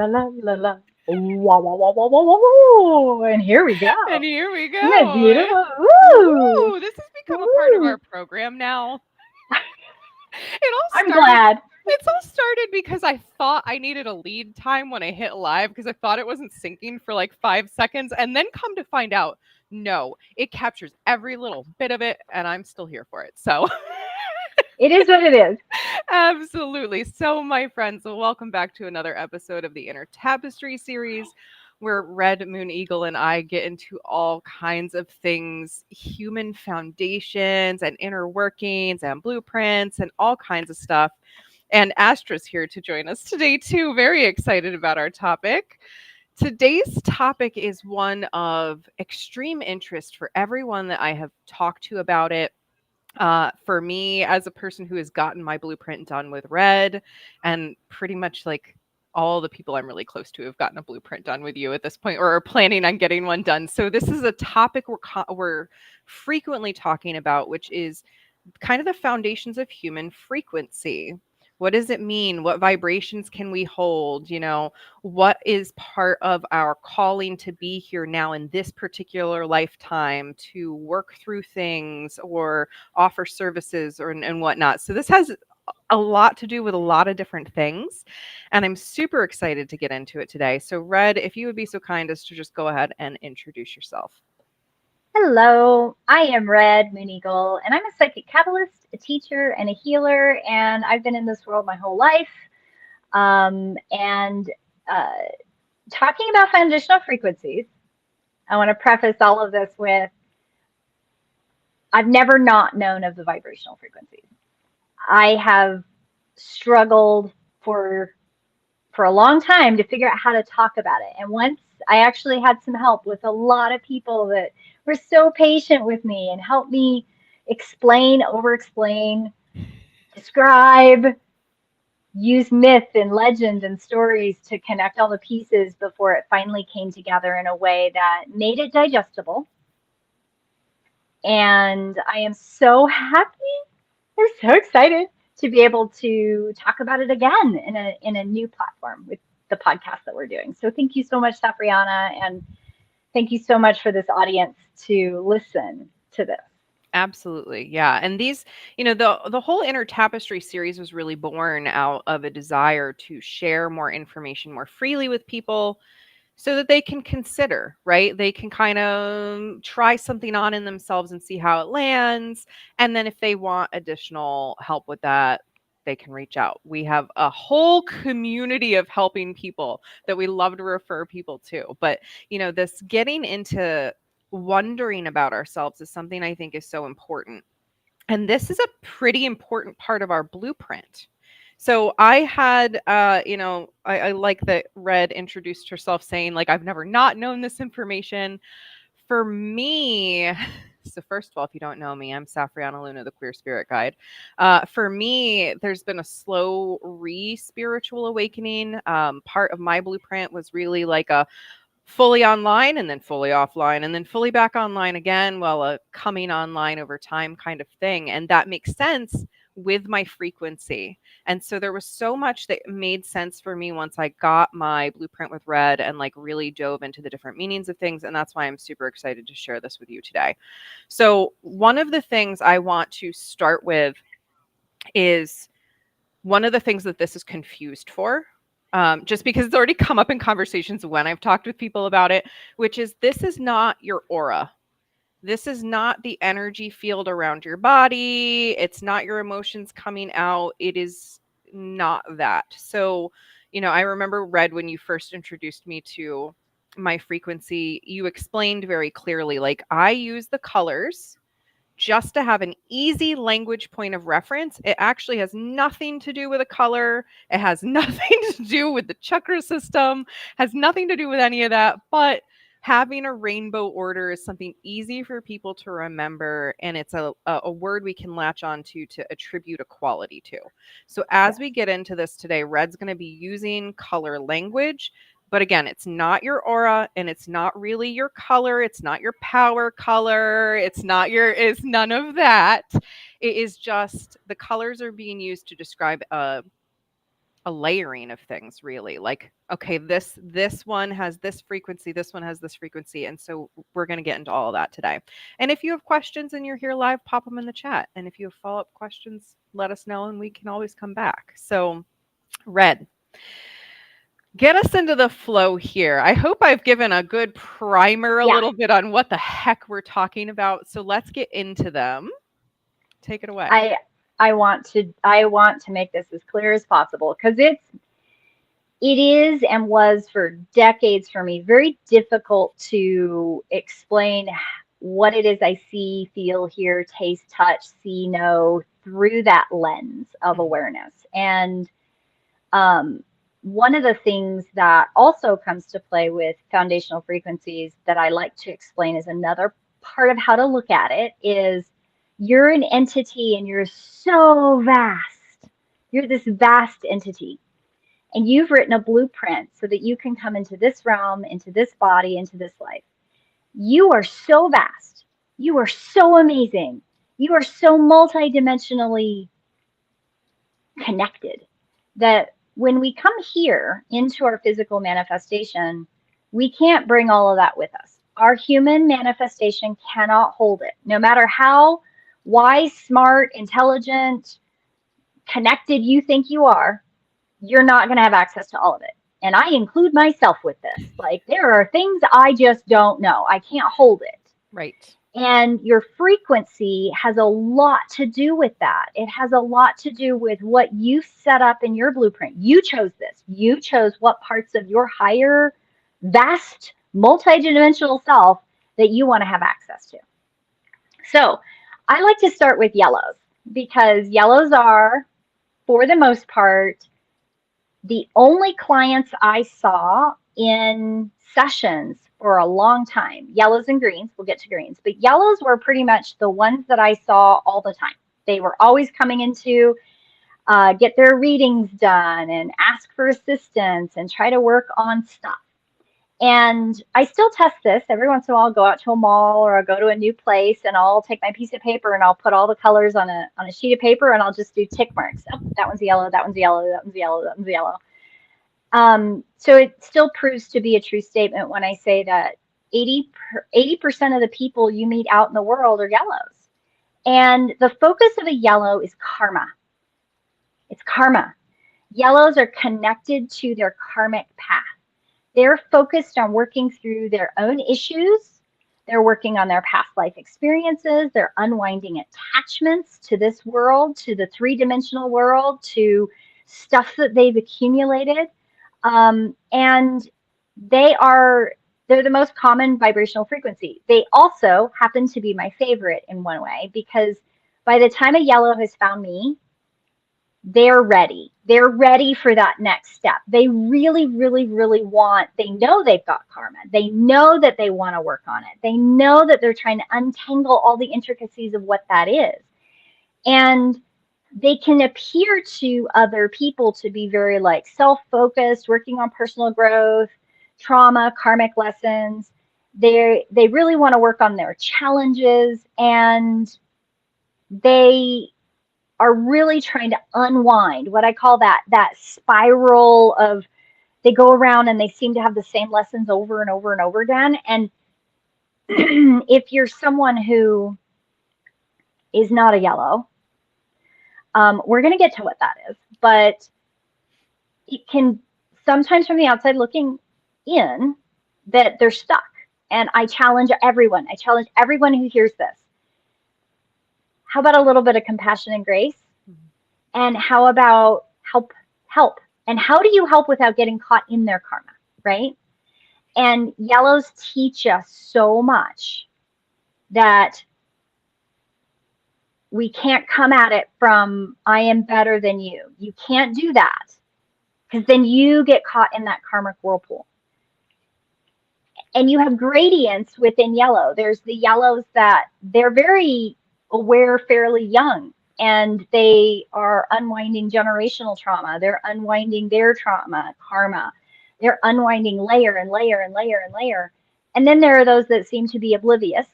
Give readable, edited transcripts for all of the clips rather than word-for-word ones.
La la la la. Wah, wah, wah, wah, wah, wah, wah. And here we go. And here we Isn't that go. beautiful? Woo! Woo! This has become a part of our Woo! program now. It all I'm started glad. it's all started because I thought I needed a lead time when I hit live because I thought it wasn't syncing for like 5 seconds. And then come to find out, no, it captures every little bit of it, and I'm still here for it. So It is what it is. absolutely. So, my friends, welcome back to another episode of the Inner Tapestry Series, where Red Moon Eagle and I get into all kinds of things, human foundations and inner workings and blueprints and all kinds of stuff. And Astra's here to join us today, too. Very excited about our topic. Today's topic is one of extreme interest for everyone that I have talked to about it. For me, as a person who has gotten my blueprint done with Red, and pretty much like all the people I'm really close to have gotten a blueprint done with you at this point, or are planning on getting one done. So this is a topic we're frequently talking about, which is kind of the foundations of human frequency. What does it mean? What vibrations can we hold? What is part of our calling to be here now in this particular lifetime to work through things or offer services and whatnot. So this has a lot to do with a lot of different things. And I'm super excited to get into it today. So, Red, if you would be so kind as to just go ahead and introduce yourself. Hello, I am Red MoonEagle, and I'm a psychic catalyst, a teacher, and a healer. And I've been in this world my whole life. And talking about foundational frequencies, I want to preface all of this with I've never not known of the vibrational frequencies. I have struggled for a long time to figure out how to talk about it. And once I actually had some help with a lot of people that were so patient with me and helped me explain, over explain, describe, use myth and legend and stories to connect all the pieces before it finally came together in a way that made it digestible. And I am so happy. I'm so excited to be able to talk about it again in a new platform with the podcast that we're doing. So thank you so much, Safrianna, and thank you so much for this audience to listen to this. Absolutely. Yeah. And these, the whole Inner Tapestry series was really born out of a desire to share more information more freely with people so that they can consider, right? They can kind of try something on in themselves and see how it lands. And then if they want additional help with that, they can reach out. We have a whole community of helping people that we love to refer people to. But, this getting into wondering about ourselves is something I think is so important. And this is a pretty important part of our blueprint. So I had, I like that Red introduced herself saying, like, I've never not known this information. For me, so first of all, if you don't know me, I'm Safrianna Luna, the queer spirit guide. For me, there's been a slow spiritual awakening. Part of my blueprint was really like a fully online and then fully offline and then fully back online again, well, coming online over time kind of thing. And that makes sense with my frequency. And so there was so much that made sense for me once I got my blueprint with Red and like really dove into the different meanings of things. And that's why I'm super excited to share this with you today. So one of the things I want to start with is one of the things that this is confused for, just because it's already come up in conversations when I've talked with people about it, which is this is not your aura. This is not the energy field around your body. It's not your emotions coming out. It is not that. So, I remember, Red, when you first introduced me to my frequency, you explained very clearly, like, I use the colors just to have an easy language point of reference. It actually has nothing to do with a color. It has nothing to do with the chakra system, has nothing to do with any of that. But having a rainbow order is something easy for people to remember. And it's a word we can latch on to attribute a quality to. So as Yes. we get into this today, Red's going to be using color language. But again, it's not your aura and it's not really your color. It's not your power color. It's none of that. It is just the colors are being used to describe a layering of things, really. Like, okay, this one has this frequency, this one has this frequency, and so we're going to get into all of that today. And if you have questions and you're here live, pop them in the chat. And if you have follow-up questions, let us know and we can always come back. So, Red, get us into the flow here. I hope I've given a good primer a little bit on what the heck we're talking about. So let's get into them. Take it away. I want to make this as clear as possible, because it is and was for decades for me very difficult to explain what it is I see, feel, hear, taste, touch, see, know through that lens of awareness. And one of the things that also comes to play with foundational frequencies that I like to explain is another part of how to look at it is you're an entity and you're so vast. You're this vast entity. And you've written a blueprint so that you can come into this realm, into this body, into this life. You are so vast. You are so amazing. You are so multidimensionally connected that when we come here into our physical manifestation, we can't bring all of that with us. Our human manifestation cannot hold it. No matter how wise, smart, intelligent, connected you think you are, you're not going to have access to all of it. And I include myself with this. Like, there are things I just don't know. I can't hold it. Right. And your frequency has a lot to do with that. It has a lot to do with what you set up in your blueprint. You chose this. You chose what parts of your higher, vast, multidimensional self that you want to have access to. So I like to start with yellows, because yellows are, for the most part, the only clients I saw in sessions for a long time. Yellows and greens, we'll get to greens, but yellows were pretty much the ones that I saw all the time. They were always coming in to get their readings done and ask for assistance and try to work on stuff. And I still test this. Every once in a while, I'll go out to a mall or I'll go to a new place and I'll take my piece of paper and I'll put all the colors on a sheet of paper and I'll just do tick marks. Oh, that one's yellow, that one's yellow, that one's yellow, that one's yellow. So it still proves to be a true statement when I say that 80% of the people you meet out in the world are yellows. And the focus of a yellow is karma. It's karma. Yellows are connected to their karmic path. They're focused on working through their own issues. They're working on their past life experiences. They're unwinding attachments to this world, to the three-dimensional world, to stuff that they've accumulated. And they're the most common vibrational frequency. They also happen to be my favorite in one way, because by the time a yellow has found me, they're ready. They're ready for that next step. They really, really, really they know they've got karma. They know that they want to work on it. They know that they're trying to untangle all the intricacies of what that is. And they can appear to other people to be very like self-focused, working on personal growth, trauma, karmic lessons. They really want to work on their challenges, and they are really trying to unwind what I call that spiral of, they go around and they seem to have the same lessons over and over and over again. And if you're someone who is not a yellow, we're going to get to what that is, but it can sometimes from the outside looking in that they're stuck. And I challenge everyone. I challenge everyone who hears this. How about a little bit of compassion and grace? And how about help? And how do you help without getting caught in their karma, right? And yellows teach us so much that we can't come at it from, I am better than you. You can't do that, because then you get caught in that karmic whirlpool. And you have gradients within yellow. There's the yellows that they're very aware fairly young, and they are unwinding generational trauma. They're unwinding their trauma, karma. They're unwinding layer and layer and layer and layer. And then there are those that seem to be oblivious.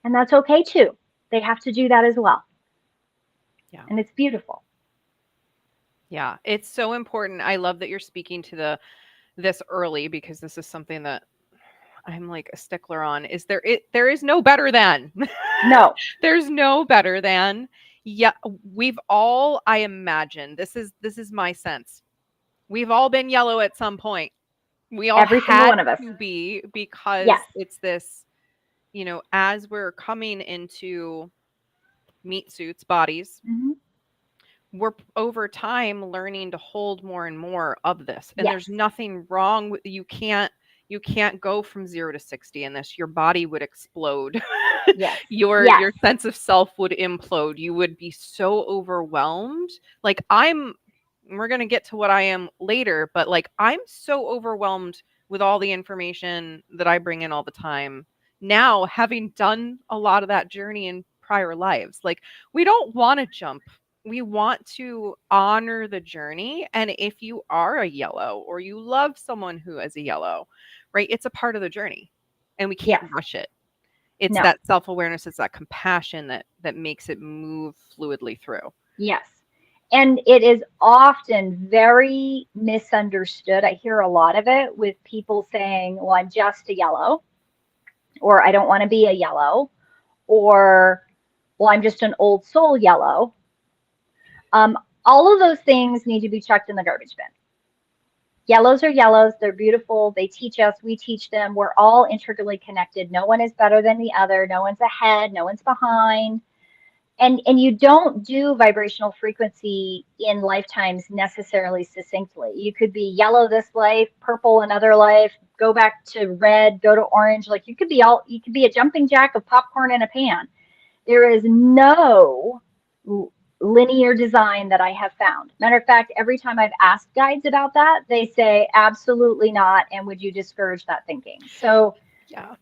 And that's okay too. They have to do that as well. Yeah. And it's beautiful. Yeah, it's so important. I love that you're speaking to this early, because this is something that I'm like a stickler on. There is no better than. No. There's no better than. Yeah, we've all, I imagine, this is my sense. We've all been yellow at some point. We all Every single had one of us. to be, because Yes. it's this, as we're coming into meat suits, bodies, Hmm. we're over time learning to hold more and more of this. And Yes. there's nothing wrong with, you can't go from 0 to 60 in this. Your body would explode. Yes. Your Yes. sense of self would implode. You would be so overwhelmed. Like, we're going to get to what I am later, but like, I'm so overwhelmed with all the information that I bring in all the time now, having done a lot of that journey in prior lives. Like, we don't want to jump, we want to honor the journey. And if you are a yellow, or you love someone who is a yellow, right, it's a part of the journey, and we can't Yes. rush it. It's No. that self-awareness, it's that compassion that makes it move fluidly through. Yes. And it is often very misunderstood. I hear a lot of it with people saying, well, I'm just a yellow, or I don't want to be a yellow, or, well, I'm just an old soul yellow. Um, all of those things need to be chucked in the garbage bin. Yellows are yellows. They're beautiful. They teach us. We teach them. We're all intricately connected. No one is better than the other. No one's ahead. No one's behind. And you don't do vibrational frequency in lifetimes necessarily succinctly. You could be yellow this life, purple another life, go back to red, go to orange. Like, you could be a jumping jack of popcorn in a pan. There is no linear design that I have found. Matter of fact, every time I've asked guides about that, they say absolutely not, and would you discourage that thinking? So Yeah.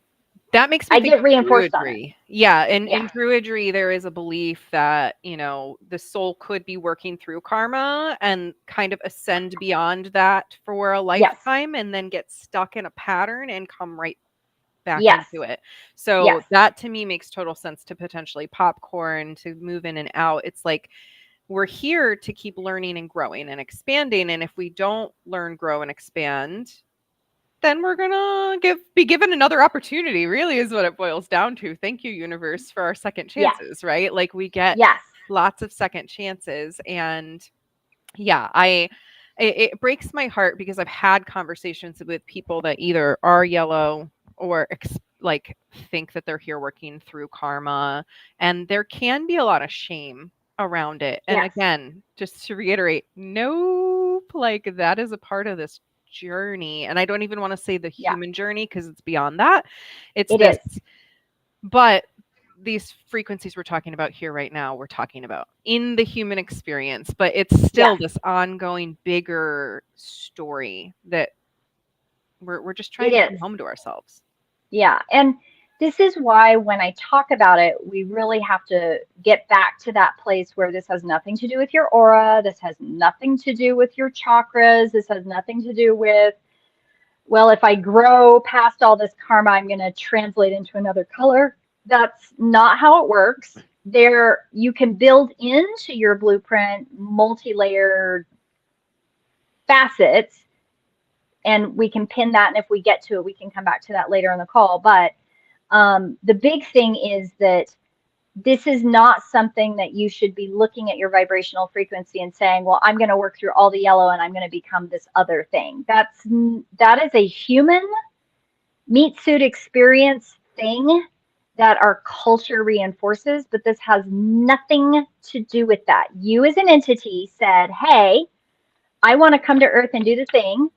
That makes me I think get of reinforced on it. druidry. Yeah, in Yeah. druidry, there is a belief that, the soul could be working through karma and kind of ascend beyond that for a Yes. lifetime, and then get stuck in a pattern and come right back Yes. into it. So Yes. that to me makes total sense, to potentially popcorn, to move in and out. It's like, we're here to keep learning and growing and expanding. And if we don't learn, grow, and expand, then we're gonna be given another opportunity, really, is what it boils down to. Thank you, universe, for our second Yes. chances, right? Like, we get Yes. lots of second chances. And yeah, it breaks my heart, because I've had conversations with people that either are yellow, or like, think that they're here working through karma, and there can be a lot of shame around it. And Yes. again, just to reiterate, nope, like, that is a part of this journey. And I don't even want to say the Yeah. human journey, because it's beyond that. It's It this, is. but these frequencies we're talking about here right now, we're talking about in the human experience, but it's still Yes. this ongoing bigger story that we're just It trying to is. come home to ourselves. Yeah. And this is why when I talk about it, we really have to get back to that place where this has nothing to do with your aura. This has nothing to do with your chakras. This has nothing to do with, well, if I grow past all this karma, I'm going to translate into another color. That's not how it works. There, you can build into your blueprint multi-layered facets, and we can pin that. And if we get to it, we can come back to that later in the call. But the big thing is that this is not something that you should be looking at your vibrational frequency and saying, well, I'm going to work through all the yellow and I'm going to become this other thing. That is a human meat suit experience thing that our culture reinforces, but this has nothing to do with that. You as an entity said, hey, I want to come to earth and do the thing.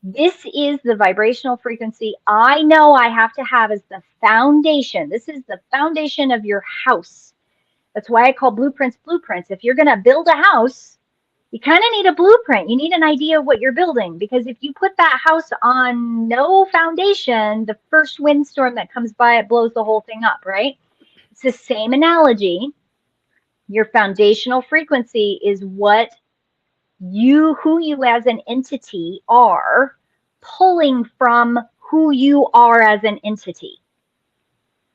This is the vibrational frequency I know I have to have as the foundation. This is the foundation of your house. That's why I call blueprints blueprints. If you're going to build a house, you kind of need a blueprint. You need an idea of what you're building, because if you put that house on no foundation, the first windstorm that comes by, it blows the whole thing up, right? It's the same analogy. Your foundational frequency is what who you as an entity are, pulling from who you are as an entity.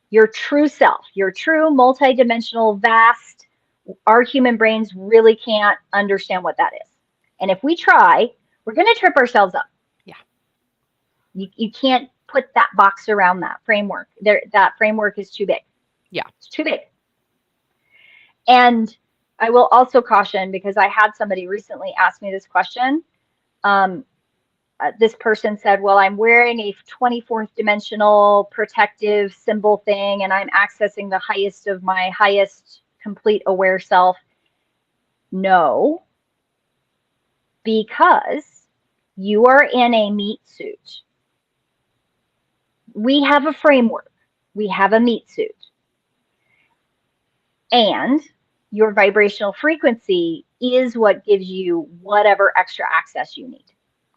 Your true self, your true multidimensional, vast, our human brains really can't understand what that is. And if we try, we're going to trip ourselves up. Yeah. You can't put that box around that framework. That framework is too big. Yeah. It's too big. And I will also caution, because I had somebody recently ask me this question. This person said, well, I'm wearing a 24th dimensional protective symbol thing, and I'm accessing the highest of my highest complete aware self. No, because you are in a meat suit. We have a framework. We have a meat suit. And your vibrational frequency is what gives you whatever extra access you need.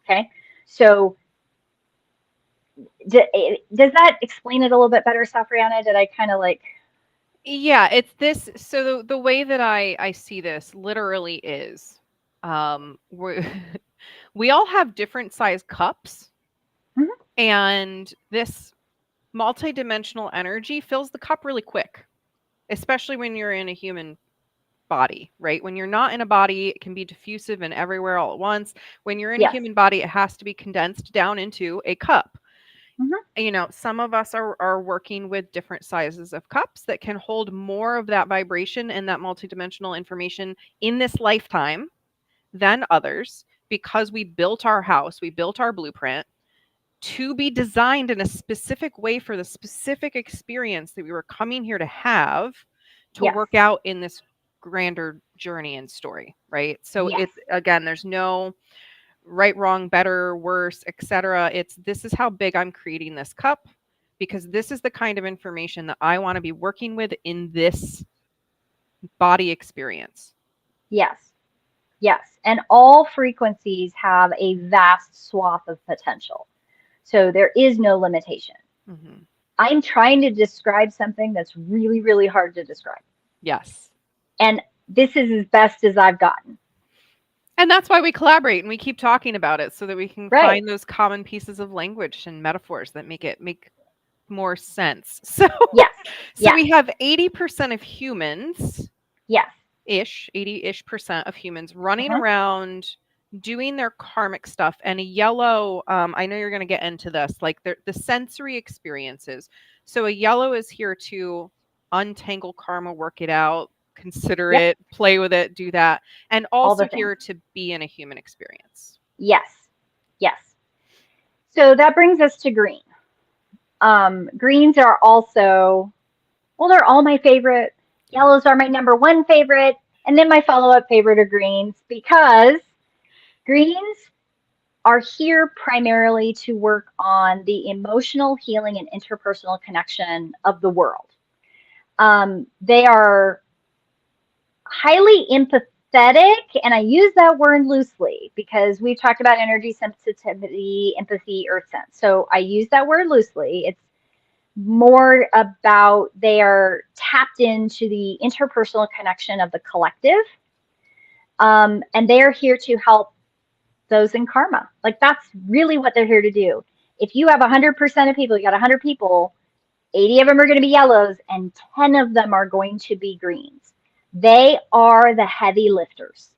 Okay? So does that explain it a little bit better, Safrianna? Did I kind of like... Yeah, it's this. So the way that I see this literally is, we we all have different size cups, Mhm. and this multidimensional energy fills the cup really quick, especially when you're in a human body, right? When you're not in a body, it can be diffusive and everywhere all at once. When you're in a Yes. human body, it has to be condensed down into a cup. Mhm. Some of us are working with different sizes of cups that can hold more of that vibration and that multidimensional information in this lifetime than others, because we built our house, we built our blueprint to be designed in a specific way for the specific experience that we were coming here to have, to Yes. work out in this grander journey and story, right? So Yes. it's, again, there's no right, wrong, better, worse, etc. It's, this is how big I'm creating this cup, because this is the kind of information that I want to be working with in this body experience. Yes. Yes. And all frequencies have a vast swath of potential. So there is no limitation. Mm-hmm. I'm trying to describe something that's really, really hard to describe. Yes. And this is as best as I've gotten. And that's why we collaborate and we keep talking about it, so that we can Right. find those common pieces of language and metaphors that make more sense. So, Yes. so Yes. we have 80% of humans, Yes. 80-ish% of humans running Uh-huh. around doing their karmic stuff. And a yellow, I know you're going to get into this, like the sensory experiences. So a yellow is here to untangle karma, work it out, consider Yep. it, play with it, do that. And All also the things. here to be in a human experience. Yes. Yes. So that brings us to green. Greens are also, well, they're all my favorite. Yellows are my number one favorite. And then my follow-up favorite are greens, because greens are here primarily to work on the emotional healing and interpersonal connection of the world. They are highly empathetic, and I use that word loosely because we've talked about energy sensitivity, empathy, earth sense. So I use that word loosely. It's more about they are tapped into the interpersonal connection of the collective. And they are here to help those in karma. Like, that's really what they're here to do. If you have 100% of people, you got 100 people, 80 of them are going to be yellows and 10 of them are going to be greens. They are the heavy lifters.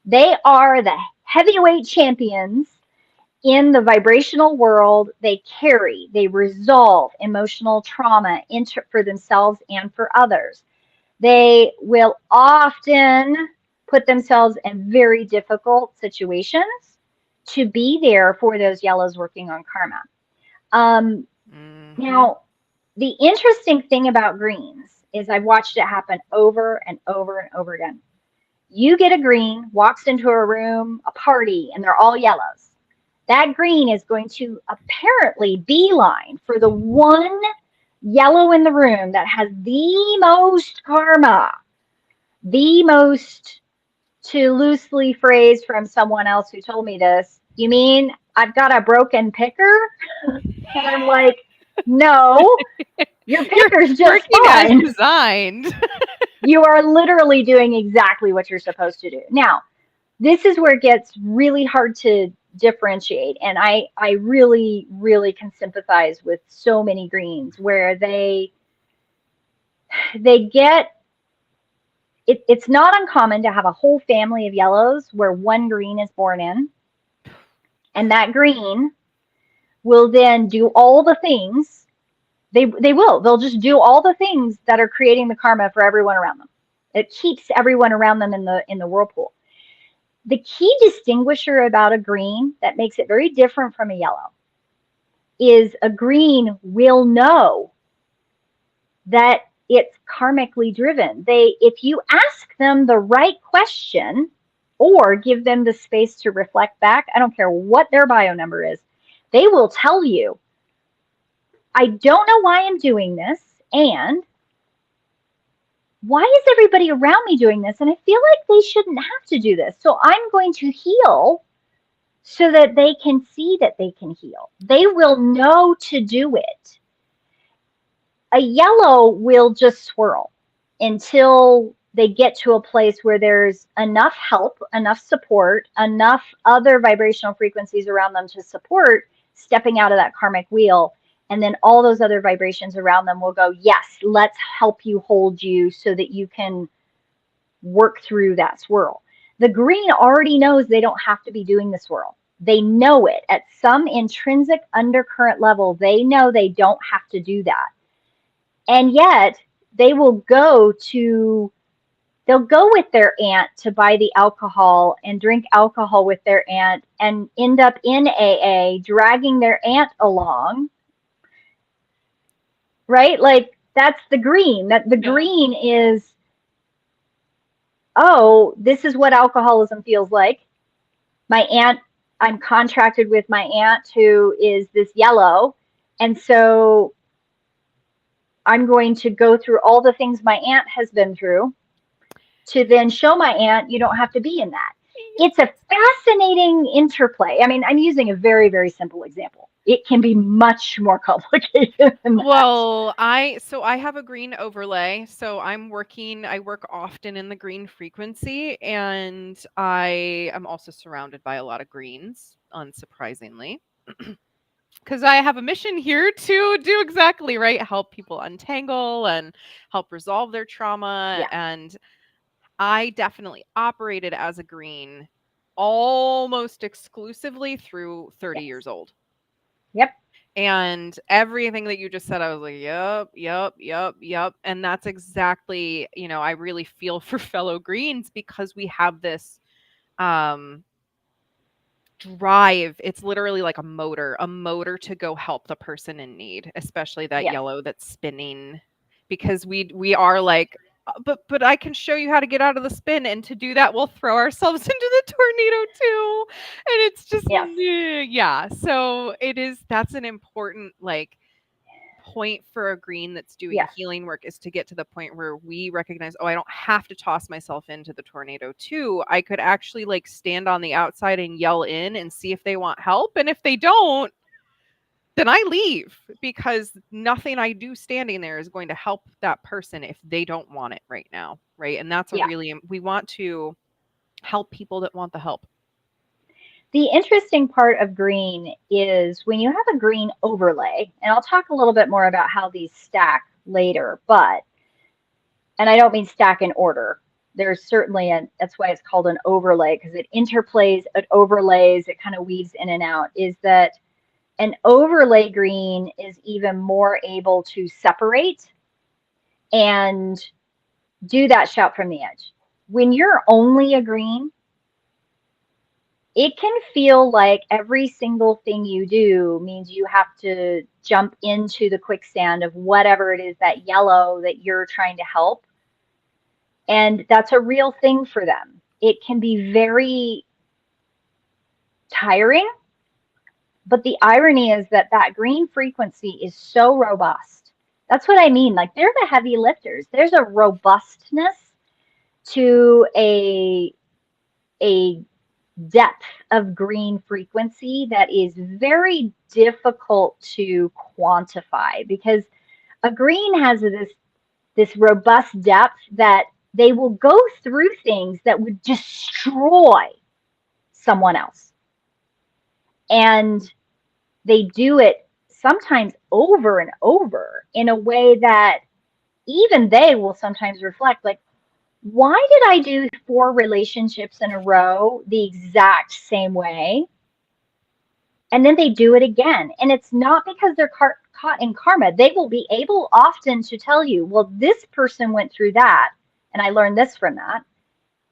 They are the heavyweight champions in the vibrational world. They carry, they resolve emotional trauma for themselves and for others. They will often put themselves in very difficult situations to be there for those yellows working on karma. Now, the interesting thing about greens is I've watched it happen over and over and over again. You get a green, walks into a room, a party, and they're all yellows. That green is going to apparently beeline for the one yellow in the room that has the most karma, the most, to loosely phrase from someone else who told me this, you mean I've got a broken picker? And I'm like, no, your picker's just working as fine. designed. You are literally doing exactly what you're supposed to do. Now, this is where it gets really hard to differentiate. And I really, really can sympathize with so many greens where they get it's not uncommon to have a whole family of yellows where one green is born in, and that green will then do all the things. They'll just do all the things that are creating the karma for everyone around them. It keeps everyone around them in the whirlpool. The key distinguisher about a green that makes it very different from a yellow is a green will know that it's karmically driven. If you ask them the right question or give them the space to reflect back, I don't care what their bio number is, they will tell you, I don't know why I'm doing this, and why is everybody around me doing this? And I feel like they shouldn't have to do this. So I'm going to heal so that they can see that they can heal. They will know to do it. A yellow will just swirl until they get to a place where there's enough help, enough support, enough other vibrational frequencies around them to support stepping out of that karmic wheel. And then all those other vibrations around them will go, yes, let's help you, hold you so that you can work through that swirl. The green already knows they don't have to be doing the swirl. They know it at some intrinsic undercurrent level. They know they don't have to do that. And yet they will go with their aunt to buy the alcohol and drink alcohol with their aunt and end up in AA, dragging their aunt along. Right? Like, that's the green. That the green is, oh, this is what alcoholism feels like. My aunt, I'm contracted with my aunt who is this yellow. And so I'm going to go through all the things my aunt has been through to then show my aunt you don't have to be in that. It's a fascinating interplay. I mean, I'm using a very, very simple example. It can be much more complicated than that. Well, I have a green overlay. So I work often in the green frequency, and I am also surrounded by a lot of greens, unsurprisingly. Because I have a mission here to do exactly right, help people untangle and help resolve their trauma. Yeah. And I definitely operated as a green almost exclusively through 30 years old. Yep. And everything that you just said, I was like, yep. And that's exactly, I really feel for fellow greens because we have this drive. It's literally like a motor to go help the person in need, especially that yellow that's spinning, because we are like, but I can show you how to get out of the spin, and to do that we'll throw ourselves into the tornado too. And it's just so that's an important point for a green that's doing healing work, is to get to the point where we recognize, I don't have to toss myself into the tornado too. I could actually stand on the outside and yell in and see if they want help. And if they don't, then I leave, because nothing I do standing there is going to help that person if they don't want it right now. Right. And that's we want to help people that want the help. The interesting part of green is when you have a green overlay, and I'll talk a little bit more about how these stack later, and I don't mean stack in order. There's certainly that's why it's called an overlay, because it interplays, it overlays, it kind of weaves in and out, is that an overlay green is even more able to separate and do that shout from the edge. When you're only a green, it can feel like every single thing you do means you have to jump into the quicksand of whatever it is, that yellow that you're trying to help. And that's a real thing for them. It can be very tiring, but the irony is that green frequency is so robust. That's what I mean. Like, they're the heavy lifters. There's a robustness to a depth of green frequency that is very difficult to quantify, because a green has this robust depth that they will go through things that would destroy someone else, and they do it sometimes over and over in a way that even they will sometimes reflect like, why did I do 4 relationships in a row the exact same way? And then they do it again. And it's not because they're caught in karma. They will be able often to tell you, well, this person went through that, and I learned this from that.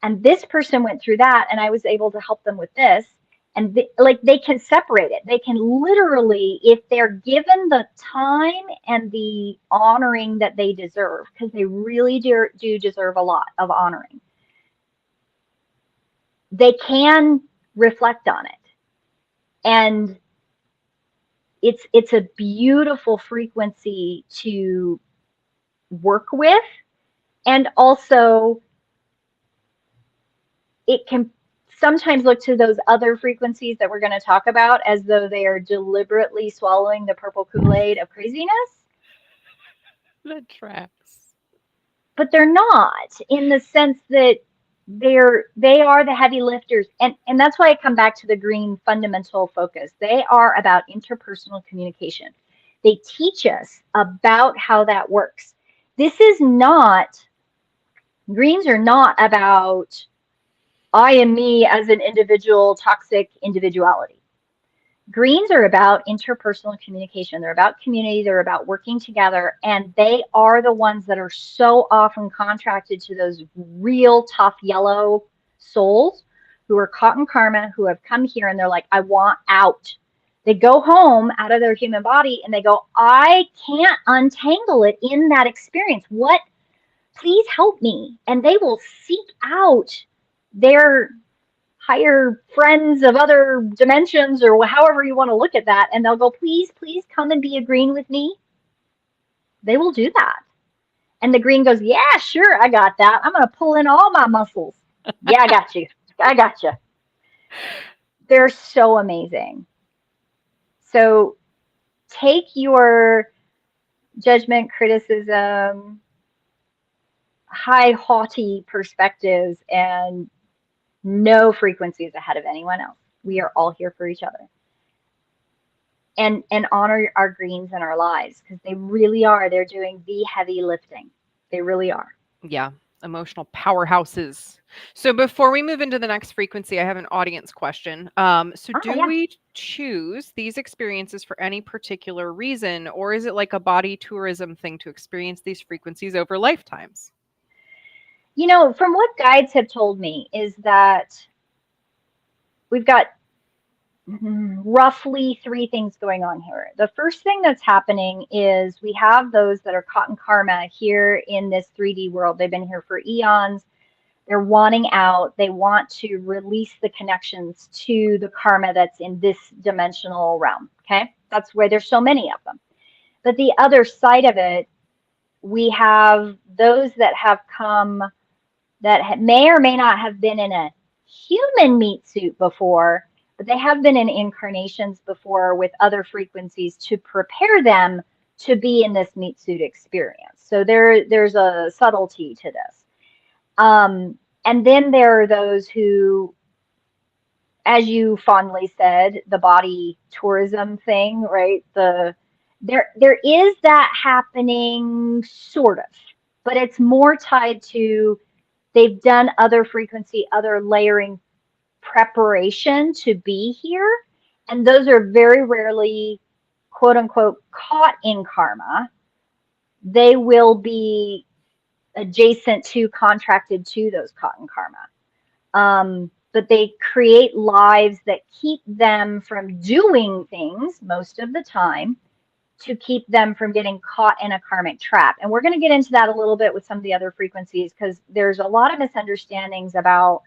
And this person went through that, and I was able to help them with this. And they can separate it. They can literally, if they're given the time and the honoring that they deserve, because they really do deserve a lot of honoring, they can reflect on it. And it's a beautiful frequency to work with. And also, it can sometimes look to those other frequencies that we're going to talk about as though they are deliberately swallowing the purple Kool-Aid of craziness. That tracks. But they're not, in the sense that they are the heavy lifters. And that's why I come back to the green fundamental focus. They are about interpersonal communication. They teach us about how that works. This is not, greens are not about I am me as an individual, toxic individuality. Greens are about interpersonal communication. They're about community. They're about working together. And they are the ones that are so often contracted to those real tough yellow souls who are caught in karma, who have come here and they're like, I want out. They go home out of their human body and they go, I can't untangle it in that experience. What? Please help me. And they will seek out their higher friends of other dimensions, or however you want to look at that, and they'll go, please come and be a green with me. They will do that. And the green goes, yeah, sure, I got that. I'm going to pull in all my muscles. Yeah, I got you. I got you. They're so amazing. So take your judgment, criticism, high haughty perspectives, and no frequencies ahead of anyone else. We are all here for each other. And honor our greens in our lives, because they really are. They're doing the heavy lifting. They really are. Yeah. Emotional powerhouses. So before we move into the next frequency, I have an audience question. Do we choose these experiences for any particular reason, or is it like a body tourism thing to experience these frequencies over lifetimes? You know, from what guides have told me is that we've got roughly 3 things going on here. The first thing that's happening is we have those that are caught in karma here in this 3D world. They've been here for eons. They're wanting out. They want to release the connections to the karma that's in this dimensional realm. Okay. That's where there's so many of them. But the other side of it, we have those that have come that may or may not have been in a human meat suit before, but they have been in incarnations before with other frequencies to prepare them to be in this meat suit experience. So there's a subtlety to this. And then there are those who, as you fondly said, the body tourism thing, right? There is that happening, sort of, but it's more tied to they've done other frequency, other layering preparation to be here. And those are very rarely, quote unquote, caught in karma. They will be adjacent to, contracted to those caught in karma. But they create lives that keep them from doing things most of the time, to keep them from getting caught in a karmic trap. And we're going to get into that a little bit with some of the other frequencies, because there's a lot of misunderstandings about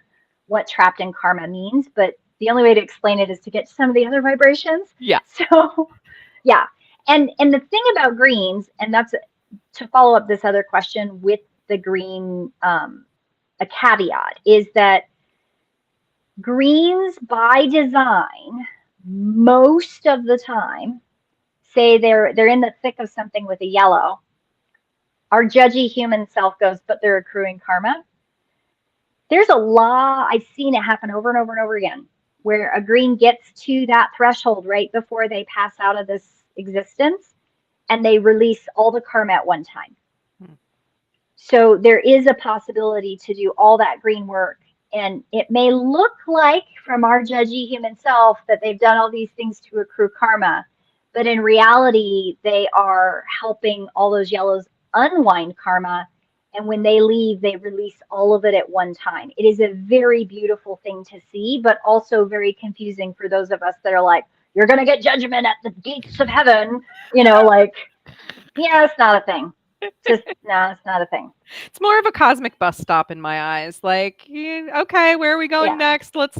what trapped in karma means. But the only way to explain it is to get to some of the other vibrations. Yeah. So, yeah. And the thing about greens, and that's to follow up this other question with the green, a caveat, is that greens by design, most of the time, say they're in the thick of something with a yellow, our judgy human self goes, but they're accruing karma. There's a law, I've seen it happen over and over and over again, where a green gets to that threshold right before they pass out of this existence, and they release all the karma at one time. So there is a possibility to do all that green work. And it may look like from our judgy human self that they've done all these things to accrue karma, but in reality, they are helping all those yellows unwind karma. And when they leave, they release all of it at one time. It is a very beautiful thing to see, but also very confusing for those of us that are like, you're going to get judgment at the gates of heaven. Like, yeah, it's not a thing. Just, no, it's not a thing. It's more of a cosmic bus stop in my eyes. Like, okay, where are we going Yeah. next? Let's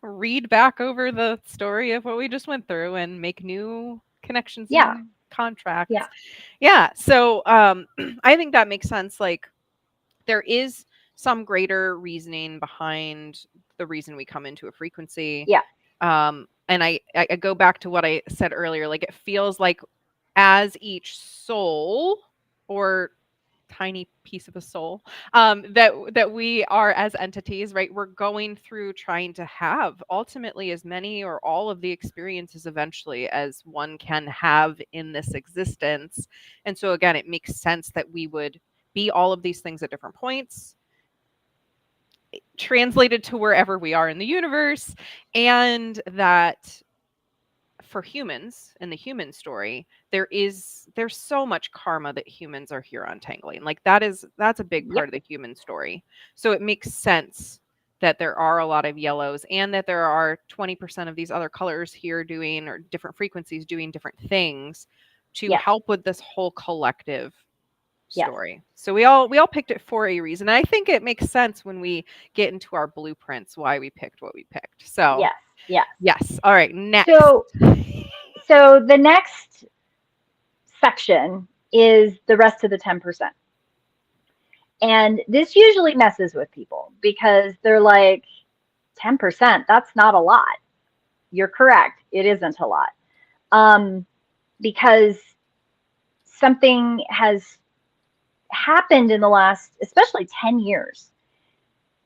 read back over the story of what we just went through and make new connections Yeah. and contracts. Yeah. Yeah. So I think that makes sense. Like, there is some greater reasoning behind the reason we come into a frequency. Yeah. And I go back to what I said earlier. Like, it feels like as each soul or tiny piece of a soul that we are as entities, right, we're going through trying to have ultimately as many or all of the experiences eventually as one can have in this existence. And so again, it makes sense that we would be all of these things at different points, translated to wherever we are in the universe, and that for humans in the human story, there's so much karma that humans are here untangling. Like, that's a big part Yep. of the human story. So it makes sense that there are a lot of yellows and that there are 20% of these other colors here doing, or different frequencies doing different things to Yes. help with this whole collective Yes. story. So we all picked it for a reason. And I think it makes sense when we get into our blueprints why we picked what we picked. So Yes. Yes. yes. All right. Next. So the next section is the rest of the 10%. And this usually messes with people because they're like, 10%, that's not a lot. You're correct. It isn't a lot. Because something has happened in the last, especially 10 years.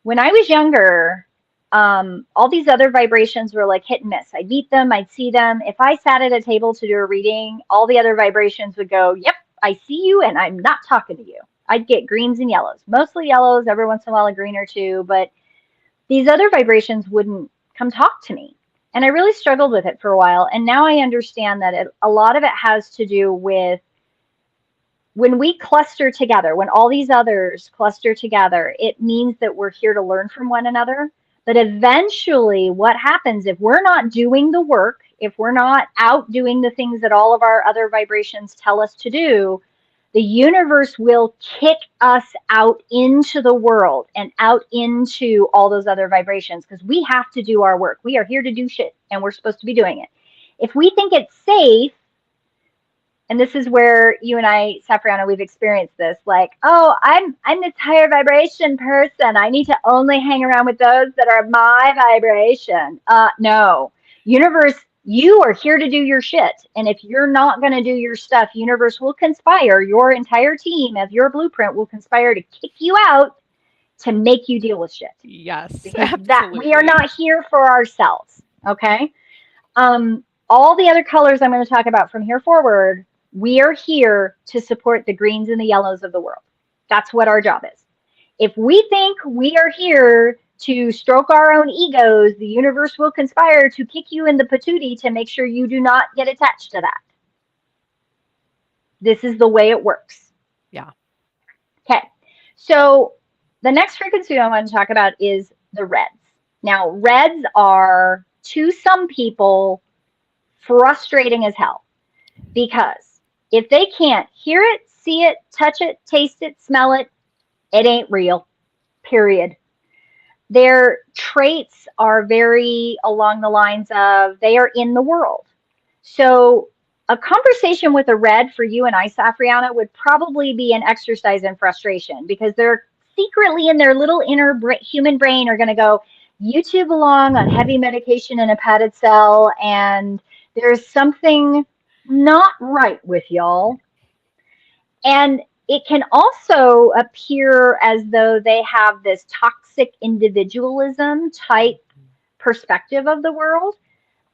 When I was younger, all these other vibrations were like hit and miss. I'd meet them, I'd see them. If I sat at a table to do a reading, all the other vibrations would go, yep, I see you, and I'm not talking to you. I'd get greens and yellows, mostly yellows, every once in a while a green or two, but these other vibrations wouldn't come talk to me. And I really struggled with it for a while. And now I understand that a lot of it has to do with when we cluster together, when all these others cluster together, it means that we're here to learn from one another. But eventually, what happens if we're not doing the work, if we're not out doing the things that all of our other vibrations tell us to do, the universe will kick us out into the world and out into all those other vibrations because we have to do our work. We are here to do shit and we're supposed to be doing it. If we think it's safe, and this is where you and I, Safrianna, we've experienced this. Like, oh, I'm this higher vibration person. I need to only hang around with those that are my vibration. No, universe, you are here to do your shit. And if you're not going to do your stuff, universe will conspire. Your entire team of your blueprint will conspire to kick you out to make you deal with shit. Yes, Because absolutely. that we are not here for ourselves. Okay. All the other colors I'm going to talk about from here forward, we are here to support the greens and the yellows of the world. That's what our job is. If we think we are here to stroke our own egos, the universe will conspire to kick you in the patootie to make sure you do not get attached to that. This is the way it works. Yeah. Okay. So the next frequency I want to talk about is the reds. Now, reds are, to some people, frustrating as hell because if they can't hear it, see it, touch it, taste it, smell it, it ain't real, period. Their traits are very along the lines of they are in the world. So a conversation with a red for you and I, Safrianna, would probably be an exercise in frustration because they're secretly in their little inner human brain are going to go, you two belong on heavy medication in a padded cell, and there's something not right with y'all. And it can also appear as though they have this toxic individualism type perspective of the world.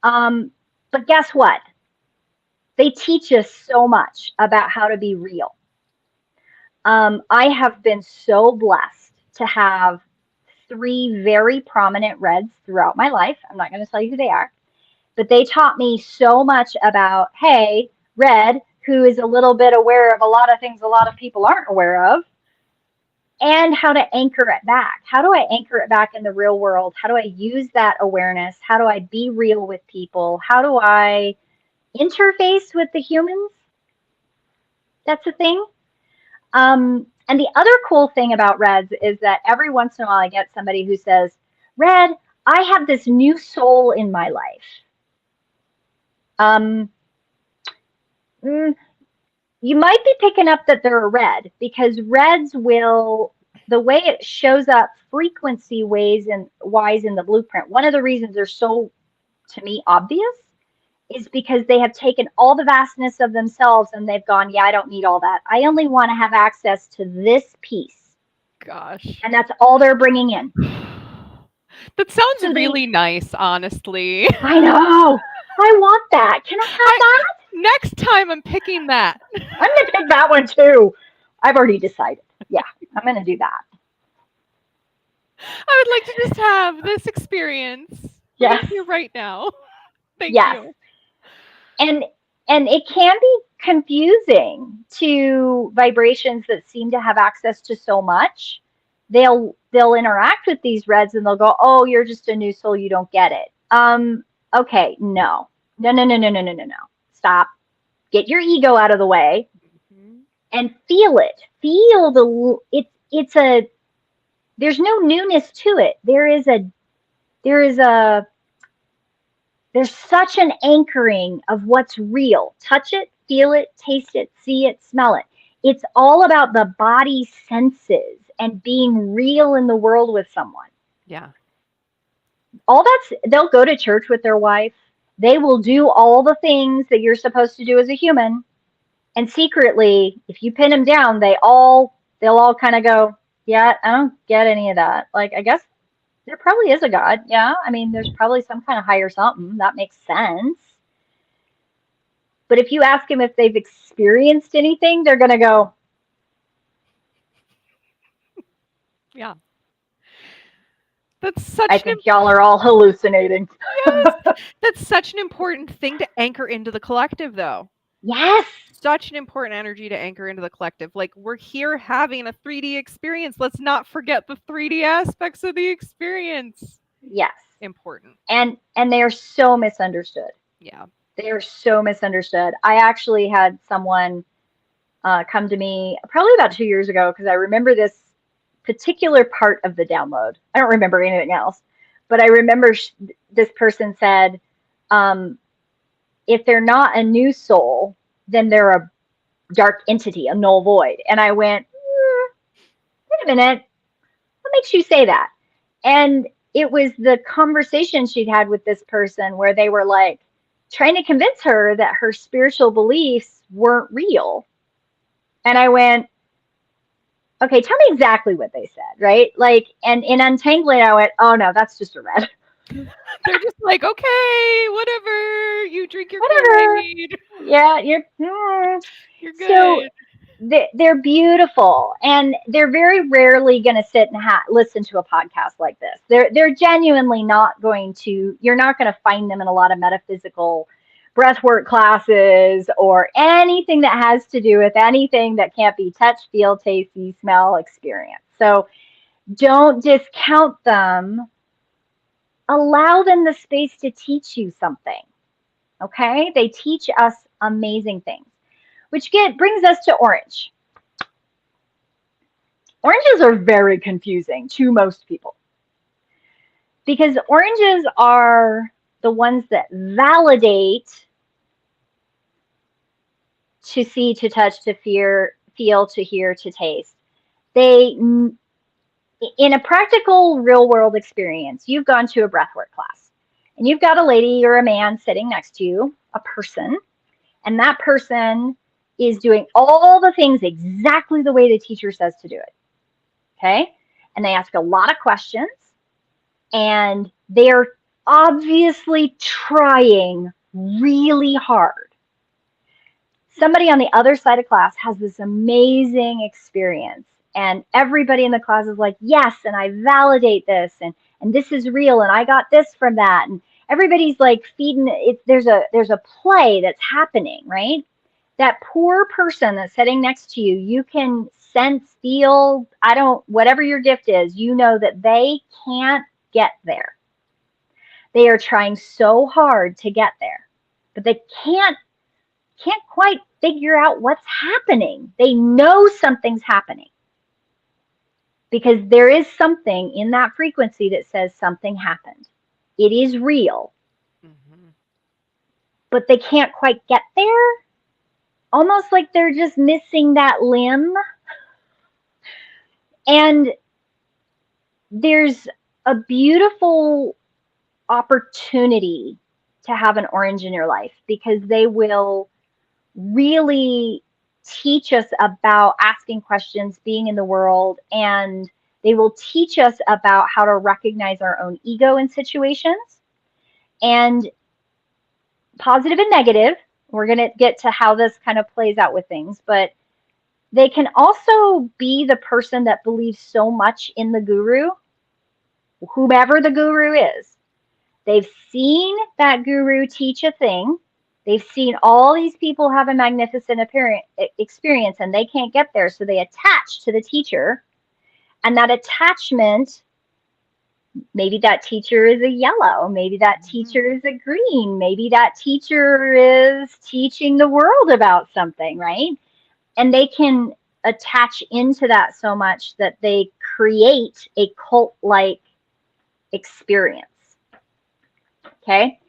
But guess what? They teach us so much about how to be real. I have been so blessed to have three very prominent reds throughout my life. I'm not going to tell you who they are, but they taught me so much about, hey, red, who is a little bit aware of a lot of things a lot of people aren't aware of, and how to anchor it back. How do I anchor it back in the real world? How do I use that awareness? How do I be real with people? How do I interface with the humans? That's a thing. And the other cool thing about reds is that every once in a while I get somebody who says, Red, I have this new soul in my life. Um, mm, you might be picking up that they're a red because reds will, the way it shows up frequency wise in the blueprint, one of the reasons they're so, to me, obvious is because they have taken all the vastness of themselves and they've gone, yeah, I don't need all that. I only want to have access to this piece. Gosh. And that's all they're bringing in. That sounds So really nice, honestly. I know. I want that. Can I have that? Next time I'm picking that. I'm going to pick that one too. I've already decided. Yeah, I'm going to do that. I would like to just have this experience Yes. here right now. Thank Yes. you. And it can be confusing to vibrations that seem to have access to so much. They'll interact with these reds and they'll go, "Oh, you're just a new soul, you don't get it." Okay, no. No. Stop. Get your ego out of the way and feel it. Feel it's a there's no newness to it. There's such an anchoring of what's real. Touch it, feel it, taste it, see it, smell it. It's all about the body senses and being real in the world with someone. Yeah. They'll go to church with their wife. They will do all the things that you're supposed to do as a human. And secretly, if you pin them down, they'll all kind of go, yeah, I don't get any of that. Like, I guess there probably is a God. Yeah. I mean, there's probably some kind of higher something. That makes sense. But if you ask them if they've experienced anything, they're going to go, yeah. I think y'all are all hallucinating. Yes. That's such an important thing to anchor into the collective, though. Yes. Such an important energy to anchor into the collective. Like, we're here having a 3D experience. Let's not forget the 3D aspects of the experience. Yes. Important. And they are so misunderstood. Yeah. They are so misunderstood. I actually had someone come to me probably about 2 years ago because I remember this particular part of the download. I don't remember anything else, but I remember this person said, if they're not a new soul, then they're a dark entity, a null void. And I went, wait a minute, what makes you say that? And it was the conversation she'd had with this person where they were like trying to convince her that her spiritual beliefs weren't real. And I went, okay, tell me exactly what they said, right? Like, and in untangling, I went, oh no, that's just a red. They're just like, okay, whatever. You drink your Kool-Aid. Yeah, you're good. So they're beautiful, and they're very rarely going to sit and listen to a podcast like this. They're genuinely not going to. You're not going to find them in a lot of metaphysical breathwork classes or anything that has to do with anything that can't be touch, feel, taste, see, smell, experience. So don't discount them. Allow them the space to teach you something. Okay? They teach us amazing things, which brings us to orange. Oranges are very confusing to most people because oranges are the ones that validate to see, to touch, to feel, to hear, to taste. They, in a practical real world experience, you've gone to a breathwork class and you've got a lady or a man sitting next to you, a person, and that person is doing all the things exactly the way the teacher says to do it. Okay? And they ask a lot of questions and they're obviously trying really hard. somebody on the other side of class has this amazing experience, and everybody in the class is like, yes, and I validate this, and this is real, and I got this from that, and everybody's like feeding it. There's a play that's happening, right? That poor person that's sitting next to you, you can sense, feel, whatever your gift is, you know that they can't get there. They are trying so hard to get there, but they can't quite figure out what's happening. They know something's happening because there is something in that frequency that says something happened. It is real, Mm-hmm. but they can't quite get there. Almost like they're just missing that limb. And there's a beautiful opportunity to have an orange in your life because they will really teach us about asking questions, being in the world, and they will teach us about how to recognize our own ego in situations, and positive and negative. We're going to get to how this kind of plays out with things, but they can also be the person that believes so much in the guru, whomever the guru is. They've seen that guru teach a thing. They've seen all these people have a magnificent experience and they can't get there. So they attach to the teacher. And that attachment, maybe that teacher is a yellow. Maybe that teacher is a green. Maybe that teacher is teaching the world about something, right? And they can attach into that so much that they create a cult-like experience. Okay.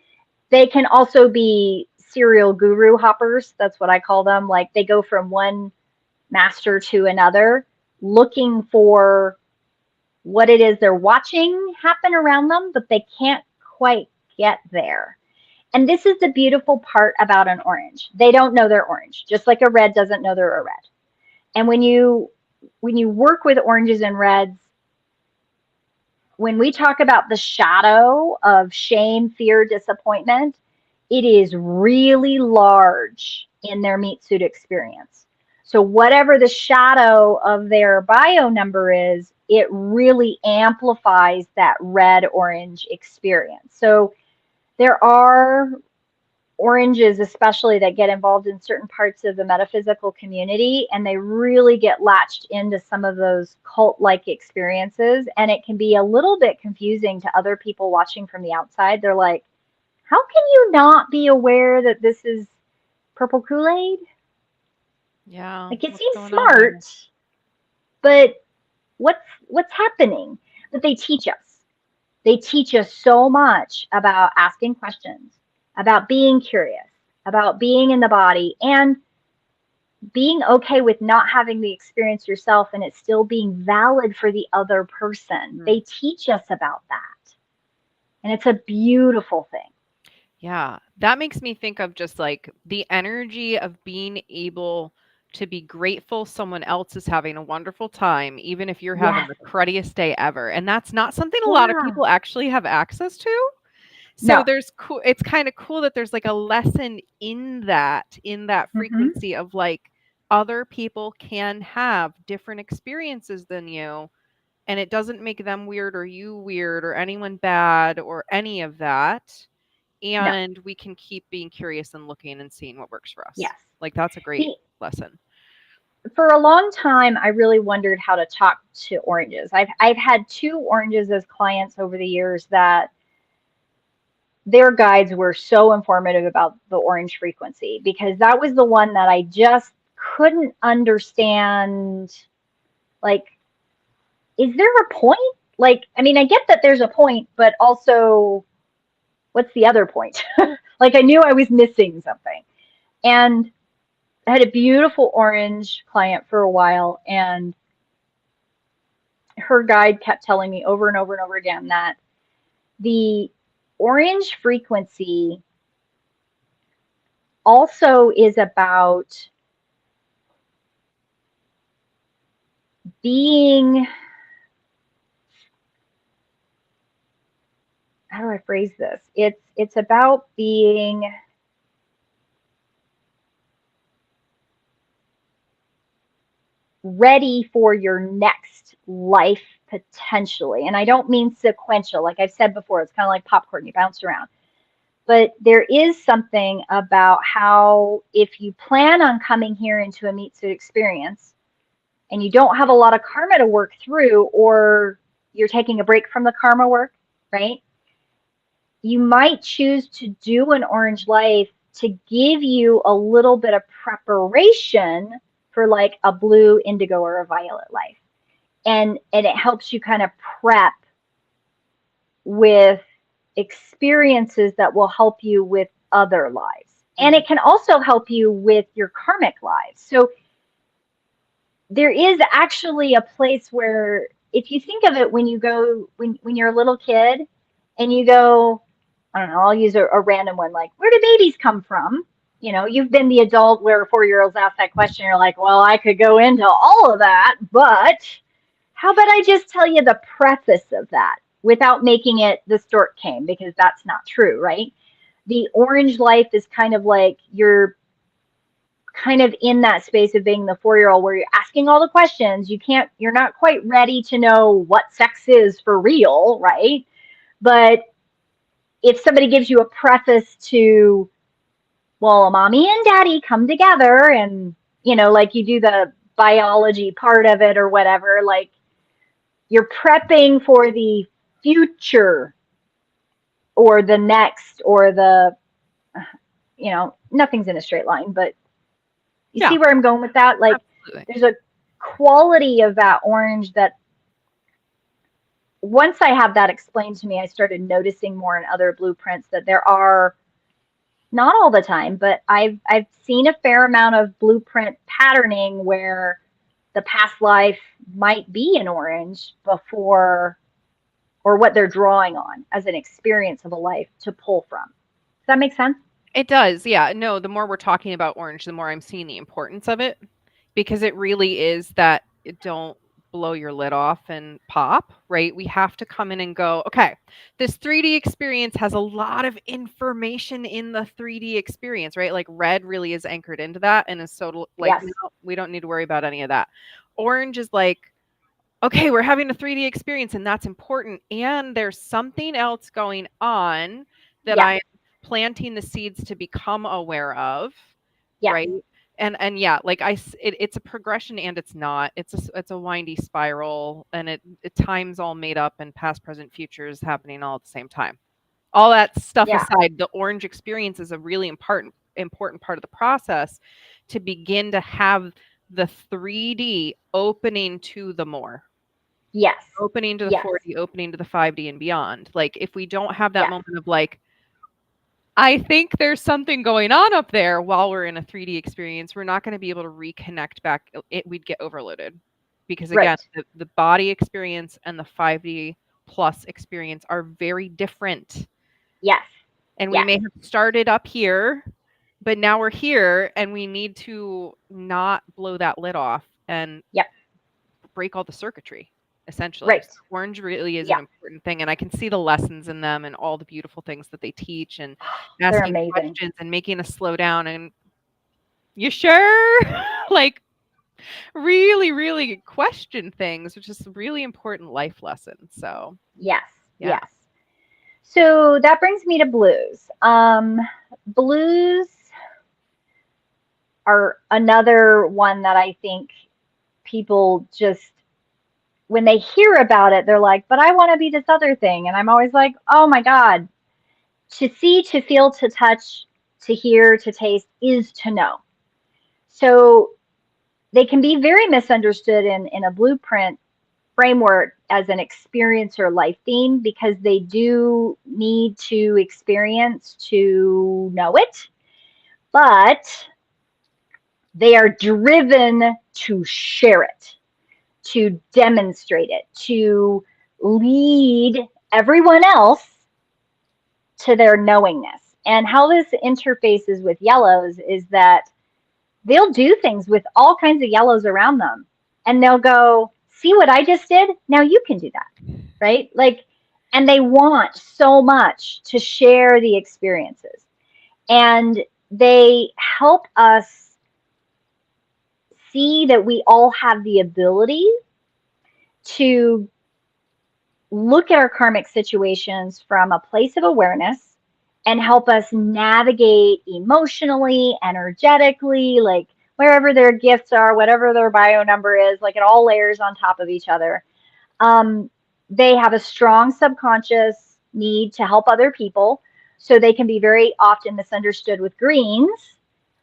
They can also be serial guru hoppers. That's what I call them. Like they go from one master to another, looking for what it is they're watching happen around them, but they can't quite get there. And this is the beautiful part about an orange. They don't know they're orange, just like a red doesn't know they're a red. And when you work with oranges and reds, when we talk about the shadow of shame, fear, disappointment, it is really large in their meat suit experience. So whatever the shadow of their bio number is, it really amplifies that red-orange experience. So there are oranges especially that get involved in certain parts of the metaphysical community, and they really get latched into some of those cult-like experiences, and it can be a little bit confusing to other people watching from the outside. They're like, how can you not be aware that this is purple Kool-Aid? Yeah. Like, it What's seems going on there? smart, but what's happening? But they teach us. They teach us so much about asking questions, about being curious, about being in the body, and being okay with not having the experience yourself and it still being valid for the other person. They teach us about that. And it's a beautiful thing. Yeah, that makes me think of just like the energy of being able to be grateful someone else is having a wonderful time, even if you're having Yes. the cruddiest day ever. And that's not something a lot of Yeah. people actually have access to. So No. there's cool, it's kind of cool that there's like a lesson in that Mm-hmm. frequency of like other people can have different experiences than you, and it doesn't make them weird or you weird or anyone bad or any of that, No. and we can keep being curious and looking and seeing what works for us. Yes. Like that's a great See, lesson. for a long time, I really wondered how to talk to oranges. I've had two oranges as clients over the years that their guides were so informative about the orange frequency because that was the one that I just couldn't understand. Like, is there a point? Like, I mean, I get that there's a point, but also, what's the other point? Like, I knew I was missing something. And I had a beautiful orange client for a while, and her guide kept telling me over and over and over again that the orange frequency also is about being, how do I phrase this? It's about being ready for your next life potentially. And I don't mean sequential. Like I've said before, it's kind of like popcorn, you bounce around. But there is something about how if you plan on coming here into a meat suit experience and you don't have a lot of karma to work through, or you're taking a break from the karma work, right? You might choose to do an orange life to give you a little bit of preparation for like a blue, indigo, or a violet life. And it helps you kind of prep with experiences that will help you with other lives. And it can also help you with your karmic lives. So there is actually a place where, if you think of it, when you go, when you're a little kid and you go, I don't know, I'll use a random one, like, where do babies come from? You know, you've been the adult where 4-year-olds ask that question. You're like, well, I could go into all of that, but how about I just tell you the preface of that without making it the stork came, because that's not true, right? The orange life is kind of like you're kind of in that space of being the 4-year-old where you're asking all the questions. You're not quite ready to know what sex is for real, right? But if somebody gives you a preface to, well, mommy and daddy come together and, you know, like you do the biology part of it or whatever, like you're prepping for the future or the next or the, you know, nothing's in a straight line, but you see where I'm going with that? Like, absolutely. There's a quality of that orange that once I have that explained to me, I started noticing more in other blueprints that there are, not all the time, but I've seen a fair amount of blueprint patterning where the past life might be an orange before, or what they're drawing on as an experience of a life to pull from. Does that make sense? It does. Yeah. No, the more we're talking about orange, the more I'm seeing the importance of it, because it really is that don't blow your lid off and pop, right? We have to come in and go, okay, this 3D experience has a lot of information in the 3D experience, right? Like red really is anchored into that and is so like, yes. We don't need to worry about any of that. Orange is like, okay, we're having a 3D experience and that's important. And there's something else going on that I'm planting the seeds to become aware of, right? And yeah, like it's a progression and it's not. It's a windy spiral, and it time's all made up and past, present, future is happening all at the same time. All that stuff aside, the orange experience is a really important part of the process to begin to have the 3D opening to the more. Yes. Opening to the 4D, opening to the 5D and beyond. Like if we don't have that moment of like, I think there's something going on up there while we're in a 3D experience, we're not going to be able to reconnect back. We'd get overloaded because again, the body experience and the 5D plus experience are very different. Yes. And we may have started up here, but now we're here and we need to not blow that lid off and break all the circuitry. Essentially, right. So orange really is an important thing, and I can see the lessons in them and all the beautiful things that they teach, and asking questions and making us slow down. And you sure, like, really, really question things, which is a really important life lesson. So yes. So that brings me to blues. Blues are another one that I think people just, when they hear about it, they're like, but I want to be this other thing. And I'm always like, oh my God, to see, to feel, to touch, to hear, to taste is to know. So they can be very misunderstood in a blueprint framework as an experience or life theme, because they do need to experience to know it, but they are driven to share it, to demonstrate it, to lead everyone else to their knowingness. And how this interfaces with yellows is that they'll do things with all kinds of yellows around them. And they'll go, see what I just did? Now you can do that, right? Like, and they want so much to share the experiences. And they help us see that we all have the ability to look at our karmic situations from a place of awareness and help us navigate emotionally, energetically, like wherever their gifts are, whatever their bio number is, like it all layers on top of each other. They have a strong subconscious need to help other people, so they can be very often misunderstood with greens,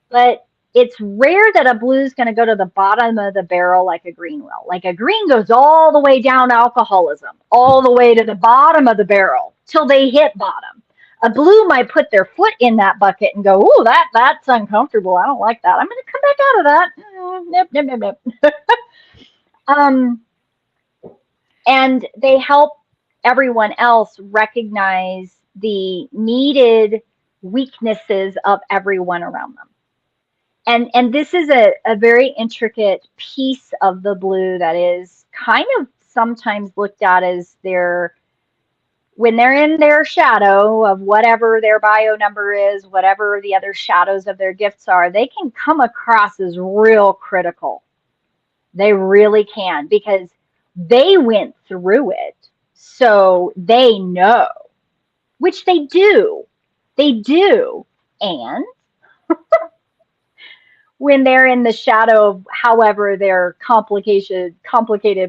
but it's rare that a blue is going to go to the bottom of the barrel like a green will. Like a green goes all the way down to alcoholism, all the way to the bottom of the barrel till they hit bottom. A blue might put their foot in that bucket and go, "Oh, that's uncomfortable. I don't like that. I'm going to come back out of that." Nip, nip, nip, nip. um, and they help everyone else recognize the needed weaknesses of everyone around them. And this is a very intricate piece of the blue that is kind of sometimes looked at as their, when they're in their shadow of whatever their bio number is, whatever the other shadows of their gifts are, they can come across as real critical. They really can, because they went through it, so they know, which they do. They do. And when they're in the shadow of however their complicated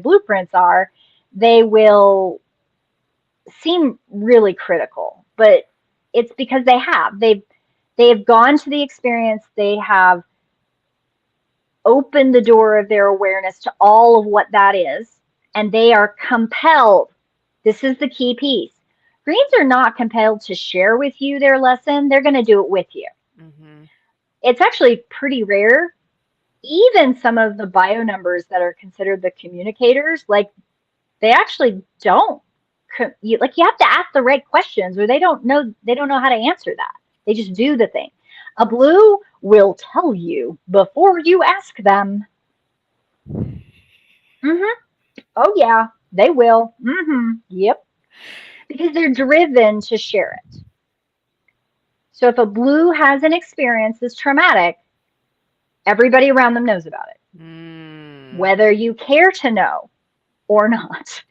blueprints are, they will seem really critical. But it's because they've gone to the experience, they have opened the door of their awareness to all of what that is, and they are compelled. This is the key piece. Greens are not compelled to share with you their lesson. They're going to do it with you. Mm-hmm. It's actually pretty rare. Even some of the bio numbers that are considered the communicators, like they actually don't. You have to ask the right questions, or they don't know how to answer that. They just do the thing. A blue will tell you before you ask them. Mm-hmm. Oh yeah, they will. Mm-hmm. Yep. Because they're driven to share it. So if a blue has an experience that's traumatic, everybody around them knows about it, whether you care to know or not.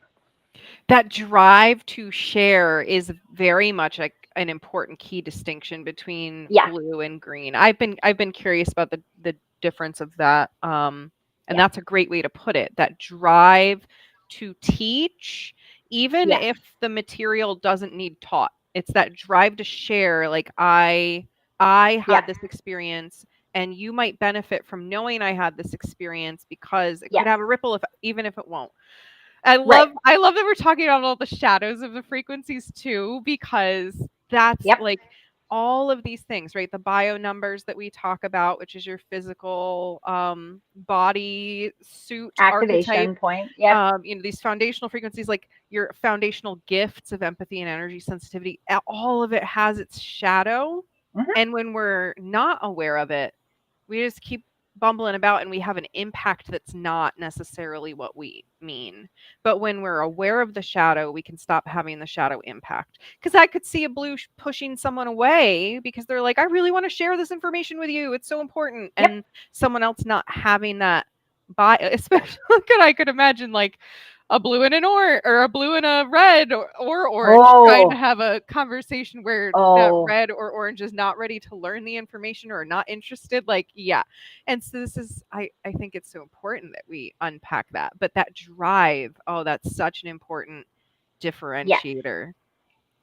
That drive to share is very much an important key distinction between blue and green. I've been curious about the difference of that, and that's a great way to put it. That drive to teach, even if the material doesn't need taught. It's that drive to share. Like I had this experience, and you might benefit from knowing I had this experience, because it could have a ripple even if it won't. I love that we're talking about all the shadows of the frequencies too, because that's like all of these things, right? The bio numbers that we talk about, which is your physical body suit activation archetype point. These foundational frequencies, like your foundational gifts of empathy and energy sensitivity, all of it has its shadow. Mm-hmm. And when we're not aware of it, we just keep bumbling about, and we have an impact that's not necessarily what we mean. But when we're aware of the shadow, we can stop having the shadow impact. Because I could see a blue pushing someone away because they're like, I really want to share this information with you, it's so important. And someone else not having that especially I could imagine like a blue and an orange, or a blue and a red or orange trying to have a conversation where that red or orange is not ready to learn the information or not interested. And so this is, I think it's so important that we unpack that. But that drive, that's such an important differentiator.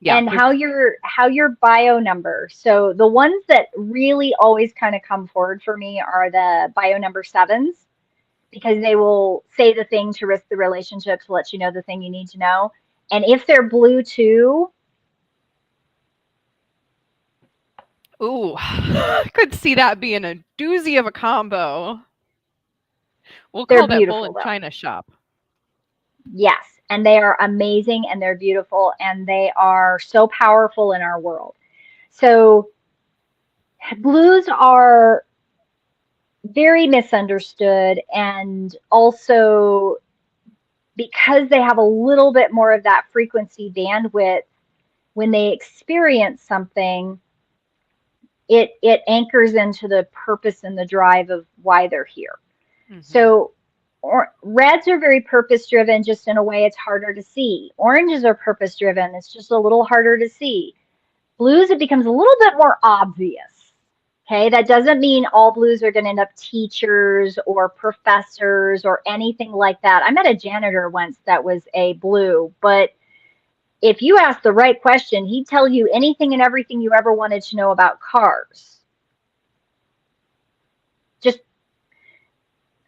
And how your bio number. So the ones that really always kind of come forward for me are the bio number 7s, because they will say the thing to risk the relationship to let you know the thing you need to know. And if they're blue too. Ooh, I could see that being a doozy of a combo. We'll call that bull in China shop. Yes, and they are amazing, and they're beautiful, and they are so powerful in our world. So blues are very misunderstood, and also because they have a little bit more of that frequency bandwidth, when they experience something, it anchors into the purpose and the drive of why they're here. So reds are very purpose driven, just in a way it's harder to see. Oranges are purpose driven. It's just a little harder to see. Blues, it becomes a little bit more obvious. Okay, that doesn't mean all blues are going to end up teachers or professors or anything like that. I met a janitor once that was a blue, but if you ask the right question, he'd tell you anything and everything you ever wanted to know about cars. Just,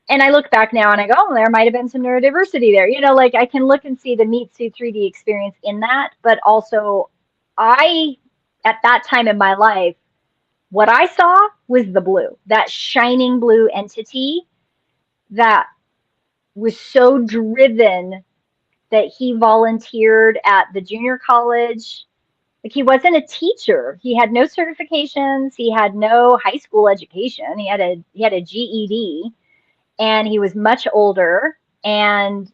and I look back now and I go, oh, there might have been some neurodiversity there. You know, like I can look and see the meat suit 3D experience in that, but also at that time in my life, what I saw was the blue, that shining blue entity that was so driven that he volunteered at the junior college. Like, he wasn't a teacher. He had no certifications. He had no high school education. He had a GED, and he was much older. And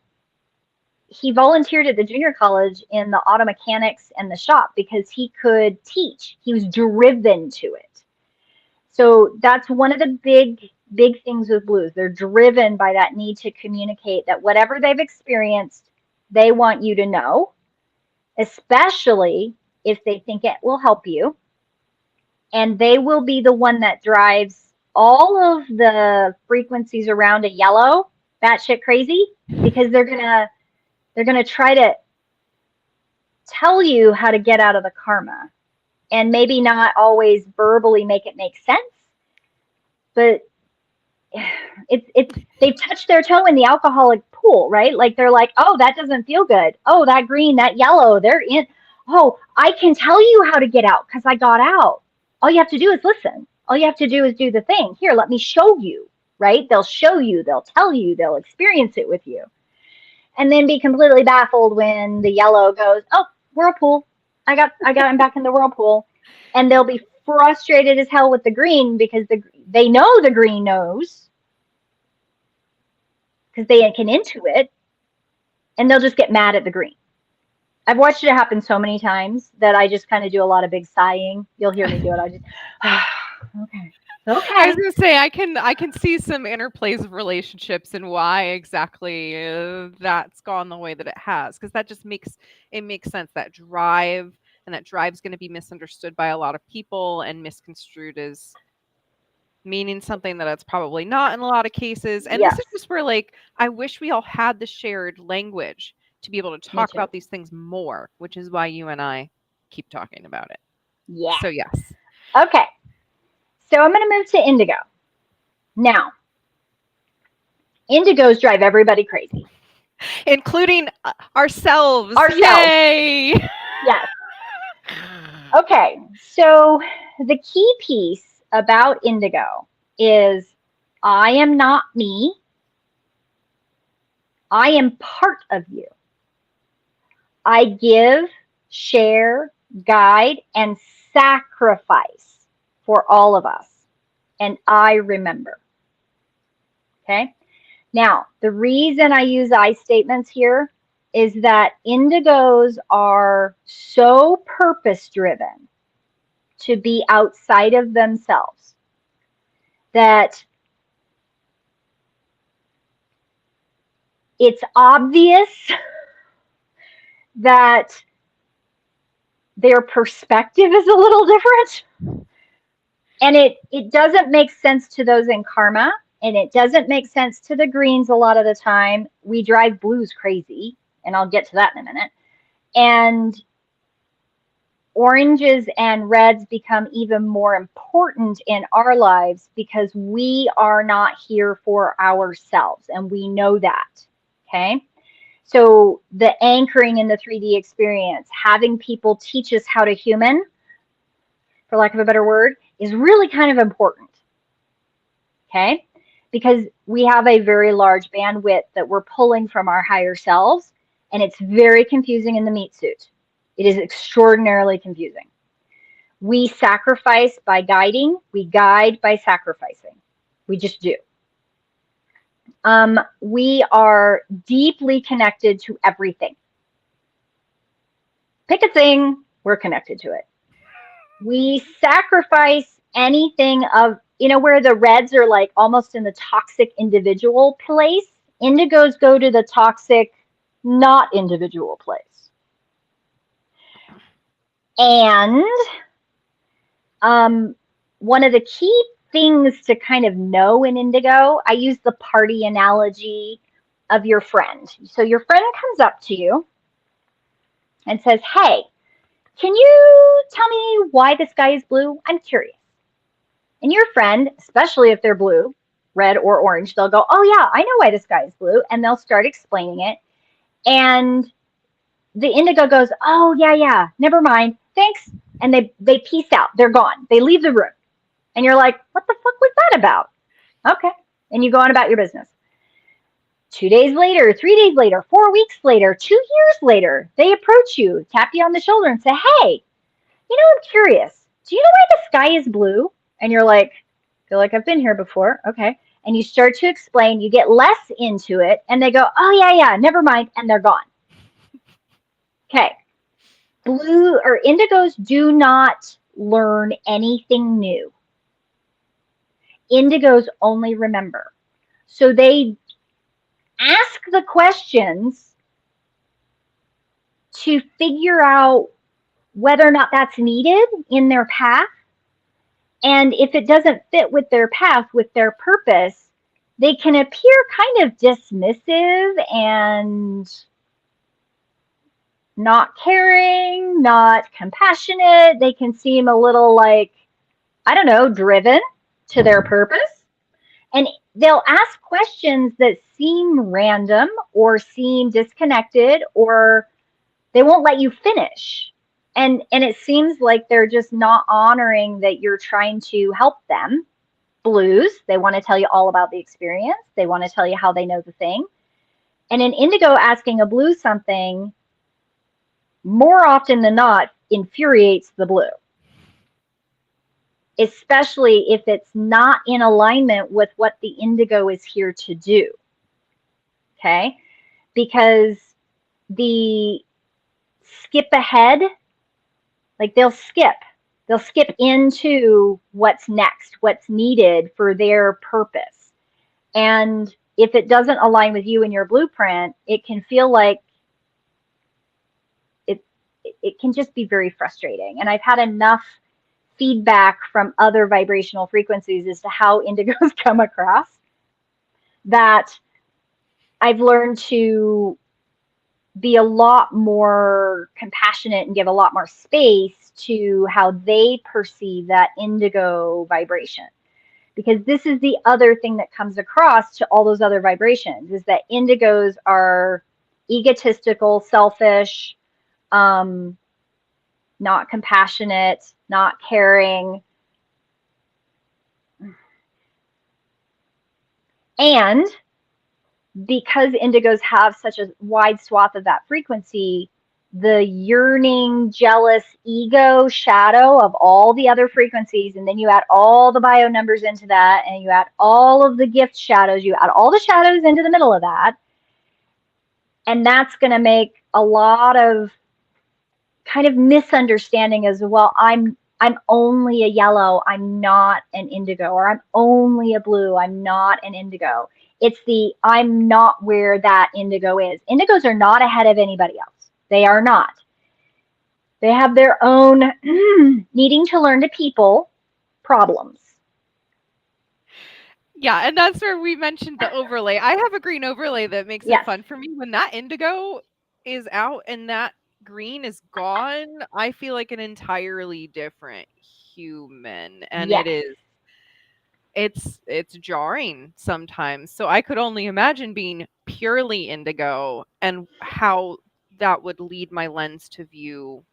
he volunteered at the junior college in the auto mechanics and the shop because he could teach. He was driven to it. So that's one of the big things with blues. They're driven by that need to communicate that whatever they've experienced, they want you to know, especially if they think it will help you. And they will be the one that drives all of the frequencies around a yellow batshit crazy, because they're gonna try to tell you how to get out of the karma, and maybe not always verbally make it make sense, but they've touched their toe in the alcoholic pool, right? Like, they're like, oh, that doesn't feel good. Oh, that green, that yellow, they're in. Oh, I can tell you how to get out because I got out. All you have to do is listen. All you have to do is do the thing. Here, let me show you, right? They'll show you, they'll tell you, they'll experience it with you. And then be completely baffled when the yellow goes, oh, whirlpool. I got him back in the whirlpool. And they'll be frustrated as hell with the green because they know the green knows, because they can intuit, and they'll just get mad at the green. I've watched it happen so many times that I just kind of do a lot of big sighing. You'll hear me do it. I just, okay. Okay. I was gonna say I can see some interplays of relationships and why exactly that's gone the way that it has, because that just makes sense. That drive, and that drive's going to be misunderstood by a lot of people and misconstrued as meaning something that it's probably not in a lot of cases. And Yes. this is just where, like, I wish we all had the shared language to be able to talk about these things more, which is why you and I keep talking about it. Yeah. So yes. Okay. So I'm going to move to indigo. Now, indigos drive everybody crazy, including ourselves. Yay! Yes. Okay. So the key piece about indigo is I am not me. I am part of you. I give, share, guide, and sacrifice for all of us. And I remember. Okay. Now, the reason I use I statements here is that indigos are so purpose driven to be outside of themselves that it's obvious that their perspective is a little different. And it doesn't make sense to those in karma, and it doesn't make sense to the greens a lot of the time. We drive blues crazy, and I'll get to that in a minute. And oranges and reds become even more important in our lives because we are not here for ourselves, and we know that, okay? So the anchoring in the 3D experience, having people teach us how to human, for lack of a better word, is really kind of important, okay? Because we have a very large bandwidth that we're pulling from our higher selves, and it's very confusing in the meat suit. It is extraordinarily confusing. We sacrifice by guiding. We guide by sacrificing. We just do. We are deeply connected to everything. Pick a thing, we're connected to it. We sacrifice anything of where the reds are like almost in the toxic individual place, indigos go to the toxic not individual place. And one of the key things to kind of know in indigo, I use the party analogy of your friend. So your friend comes up to you and says, hey, can you tell me why the sky is blue? I'm curious. And your friend, especially if they're blue, red or orange, they'll go, oh yeah, I know why the sky is blue. And they'll start explaining it. And the indigo goes, oh yeah, never mind. Thanks. And they peace out. They're gone. They leave the room. And you're like, what the fuck was that about? Okay. And you go on about your business. 2 days later, 3 days later, 4 weeks later, 2 years later, they approach you, tap you on the shoulder and say, hey, I'm curious. Do you know why the sky is blue? And you're like, feel like I've been here before. Okay. And you start to explain, you get less into it, and they go, oh yeah, never mind. And they're gone. Okay. Blue or indigos do not learn anything new. Indigos only remember. So they ask the questions to figure out whether or not that's needed in their path. And if it doesn't fit with their path, with their purpose, they can appear kind of dismissive and not caring, not compassionate. They can seem a little like, I don't know, driven to their purpose. And they'll ask questions that seem random or seem disconnected, or they won't let you finish. And it seems like they're just not honoring that you're trying to help them. Blues, they want to tell you all about the experience. They want to tell you how they know the thing. And an indigo asking a blue something, more often than not, infuriates the blue, especially if it's not in alignment with what the indigo is here to do. Okay? Because the skip ahead, like they'll skip into what's next, what's needed for their purpose. And if it doesn't align with you and your blueprint, it can feel like it can just be very frustrating. And I've had enough feedback from other vibrational frequencies as to how indigos come across that I've learned to be a lot more compassionate and give a lot more space to how they perceive that indigo vibration. Because this is the other thing that comes across to all those other vibrations, is that indigos are egotistical, selfish, not compassionate, not caring. And because indigos have such a wide swath of that frequency, the yearning, jealous ego shadow of all the other frequencies, and then you add all the bio numbers into that, and you add all of the gift shadows, you add all the shadows into the middle of that, and that's going to make a lot of kind of misunderstanding as well. I'm only a yellow, I'm not an indigo, or I'm only a blue, I'm not an indigo. It's the I'm not where that indigo is. Indigos are not ahead of anybody else. They are not. They have their own needing to learn to people problems. Yeah, and that's where we mentioned the overlay. I have a green overlay that makes it Yes. fun for me. When that indigo is out and that green is gone, I feel like an entirely different human. And Yes. it's jarring sometimes. So I could only imagine being purely indigo and how that would lead my lens to view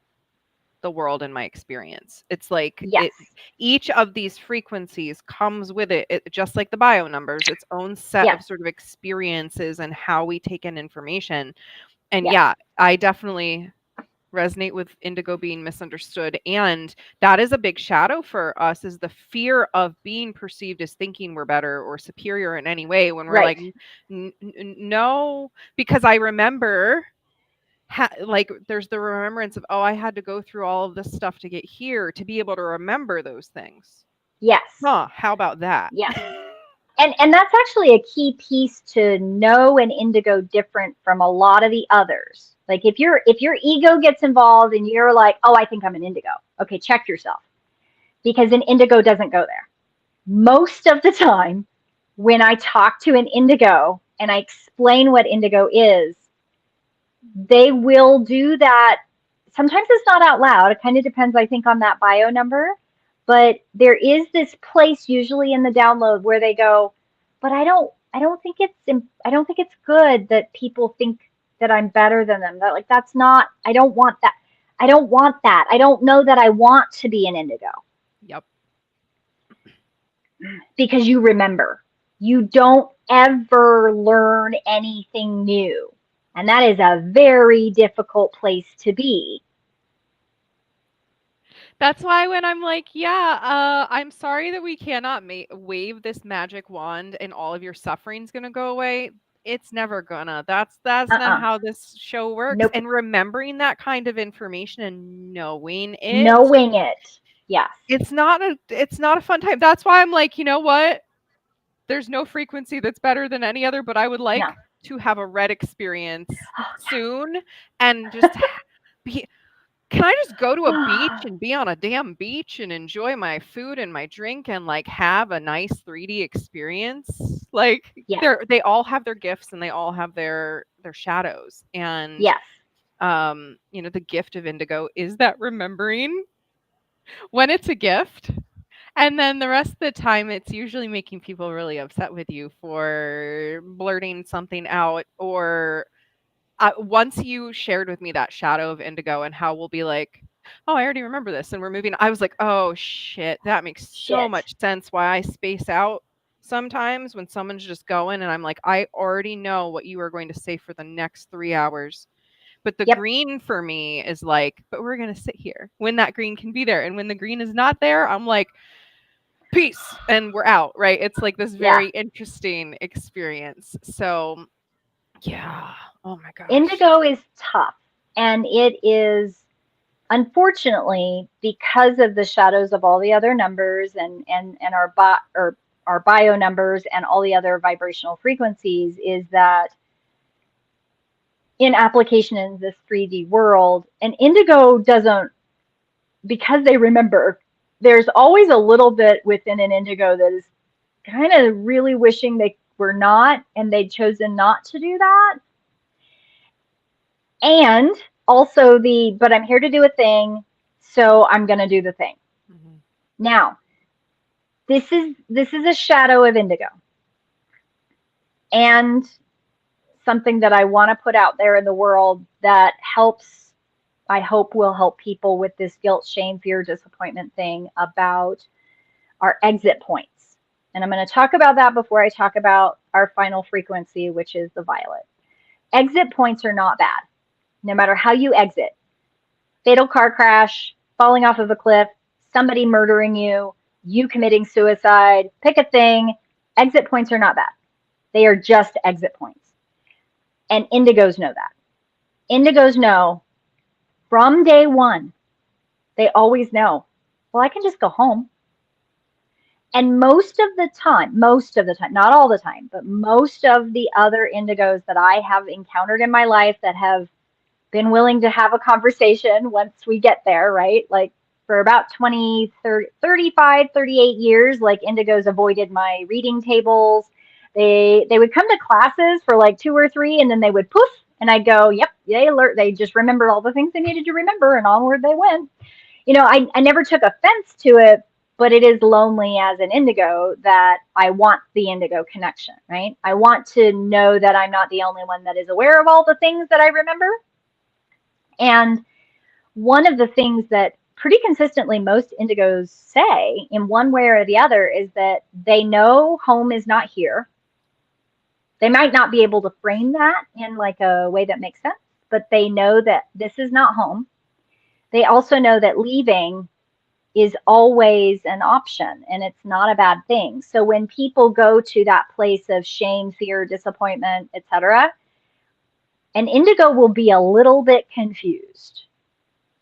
the world and my experience. It's like Yes. each of these frequencies comes with it, just like the bio numbers, its own set Yes. of sort of experiences and how we take in information. And Yes. yeah, I definitely resonate with indigo being misunderstood, and that is a big shadow for us, is the fear of being perceived as thinking we're better or superior in any way, when we're Right. like no, because I remember like there's the remembrance of, oh, I had to go through all of this stuff to get here to be able to remember those things. Yes. Huh, how about that? Yes. And that's actually a key piece to know an indigo different from a lot of the others. Like if your ego gets involved and you're like, oh, I think I'm an indigo. Okay, check yourself. Because an indigo doesn't go there. Most of the time, when I talk to an indigo and I explain what indigo is, they will do that. Sometimes it's not out loud. It kind of depends, I think, on that bio number. But there is this place usually in the download where they go, but I don't think it's good that people think that I'm better than them. That like that's not. I don't want that. I don't want that. I don't know that I want to be an indigo. Yep. Because you remember. You don't ever learn anything new. And that is a very difficult place to be. That's why when I'm like, yeah, I'm sorry that we cannot wave this magic wand and all of your suffering's gonna go away. It's never gonna. That's not how this show works. Nope. And remembering that kind of information and knowing it. Yes. It's not a fun time. That's why I'm like, you know what? There's no frequency that's better than any other, but I would like to have a red experience soon and just be. Can I just go to a beach and be on a damn beach and enjoy my food and my drink and like have a nice 3D experience? Like they all have their gifts and they all have their shadows. And you know, the gift of indigo is that remembering when it's a gift. And then the rest of the time, it's usually making people really upset with you for blurting something out. Or once you shared with me that shadow of indigo and how we'll be like, oh, I already remember this and we're moving. I was like, oh, shit, that makes so much sense why I space out sometimes when someone's just going. And I'm like, I already know what you are going to say for the next 3 hours. But the green for me is like, but we're going to sit here when that green can be there. And when the green is not there, I'm like, peace, and we're out, right? It's like this very interesting experience. So yeah, oh my gosh, indigo is tough, and it is, unfortunately, because of the shadows of all the other numbers and our bio numbers and all the other vibrational frequencies, is that in application in this 3D world, and indigo doesn't, because they remember, there's always a little bit within an indigo that is kind of really wishing they were not, and they'd chosen not to do that. And also but I'm here to do a thing, so I'm going to do the thing. Mm-hmm. Now, this is a shadow of indigo. And something that I want to put out there in the world that helps, I hope will help people with this guilt, shame, fear, disappointment thing about our exit points. And I'm going to talk about that before I talk about our final frequency, which is the violet. Exit points are not bad, no matter how you exit. Fatal car crash, falling off of a cliff, somebody murdering you, you committing suicide, pick a thing. Exit points are not bad. They are just exit points. And indigos know that. Indigos know from day one, they always know, well, I can just go home. And most of the time, not all the time, but most of the other indigos that I have encountered in my life that have been willing to have a conversation once we get there, right? Like for about 20, 30, 35, 38 years, like indigos avoided my reading tables. They would come to classes for like 2 or 3 and then they would poof and I'd go, yep, they just remembered all the things they needed to remember and onward they went. You know, I never took offense to it, but it is lonely as an indigo that I want the indigo connection, right? I want to know that I'm not the only one that is aware of all the things that I remember. And one of the things that pretty consistently most indigos say in one way or the other is that they know home is not here. They might not be able to frame that in like a way that makes sense, but they know that this is not home. They also know that leaving is always an option and it's not a bad thing. So when people go to that place of shame, fear, disappointment, etc., an indigo will be a little bit confused.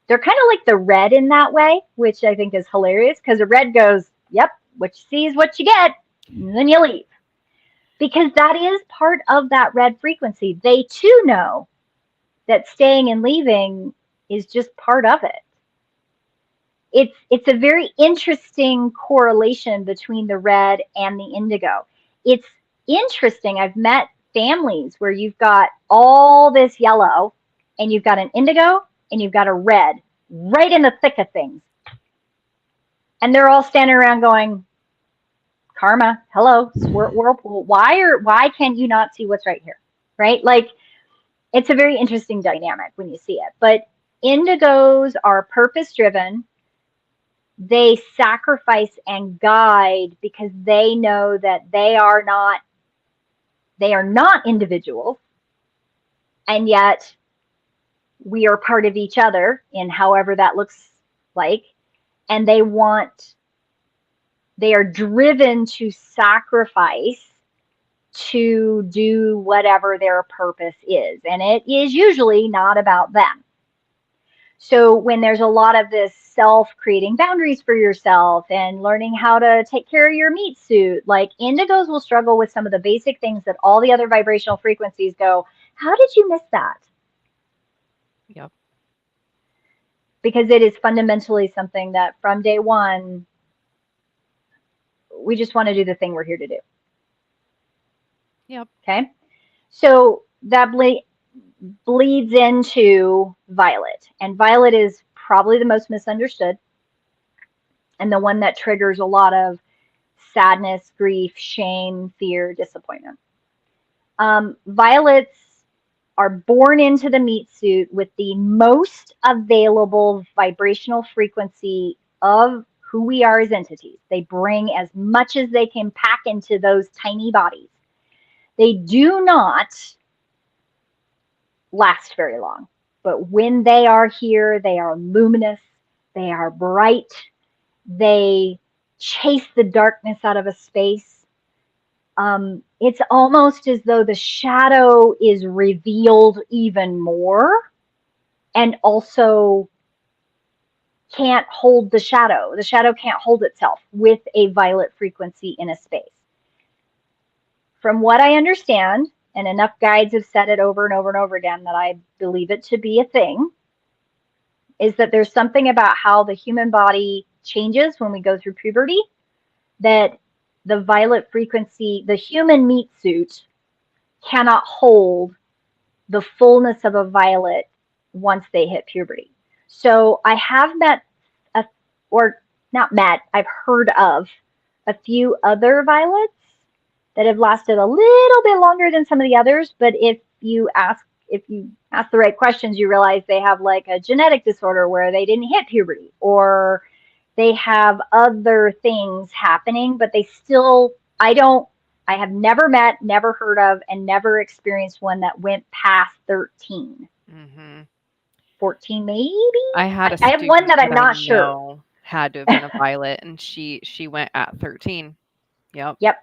They're kind of like the red in that way, which I think is hilarious because the red goes, yep, what you see is what you get, and then you leave. Because that is part of that red frequency. They too know that staying and leaving is just part of it. It's a very interesting correlation between the red and the indigo. It's interesting. I've met families where you've got all this yellow and you've got an indigo and you've got a red right in the thick of things. And they're all standing around going, karma, hello, whirlpool. Why can you not see what's right here? Right? Like, it's a very interesting dynamic when you see it. But indigos are purpose driven. They sacrifice and guide because they know that they are not individuals, and yet we are part of each other in however that looks like. And they are driven to sacrifice to do whatever their purpose is. And it is usually not about them. So when there's a lot of this self-creating boundaries for yourself and learning how to take care of your meat suit, like indigos will struggle with some of the basic things that all the other vibrational frequencies go, how did you miss that? Yep. Because it is fundamentally something that from day one, we just want to do the thing we're here to do. Yep. Okay. So that bleeds into violet. And violet is probably the most misunderstood and the one that triggers a lot of sadness, grief, shame, fear, disappointment. Violets are born into the meat suit with the most available vibrational frequency of who we are as entities. They bring as much as they can pack into those tiny bodies. They do not last very long, but when they are here, they are luminous, they are bright, they chase the darkness out of a space. It's almost as though the shadow is revealed even more and also can't hold the shadow. The shadow can't hold itself with a violet frequency in a space. From what I understand, and enough guides have said it over and over and over again that I believe it to be a thing, is that there's something about how the human body changes when we go through puberty, that the violet frequency, the human meat suit, cannot hold the fullness of a violet once they hit puberty. So I have I've heard of a few other violets that have lasted a little bit longer than some of the others, but if you ask the right questions, you realize they have like a genetic disorder where they didn't hit puberty, or they have other things happening, but they still, I have never met, never heard of, and never experienced one that went past 13. Mm-hmm. 14 maybe? I had a I have one that I'm I not sure. know had to have been a violet, and she went at 13. Yep. Yep.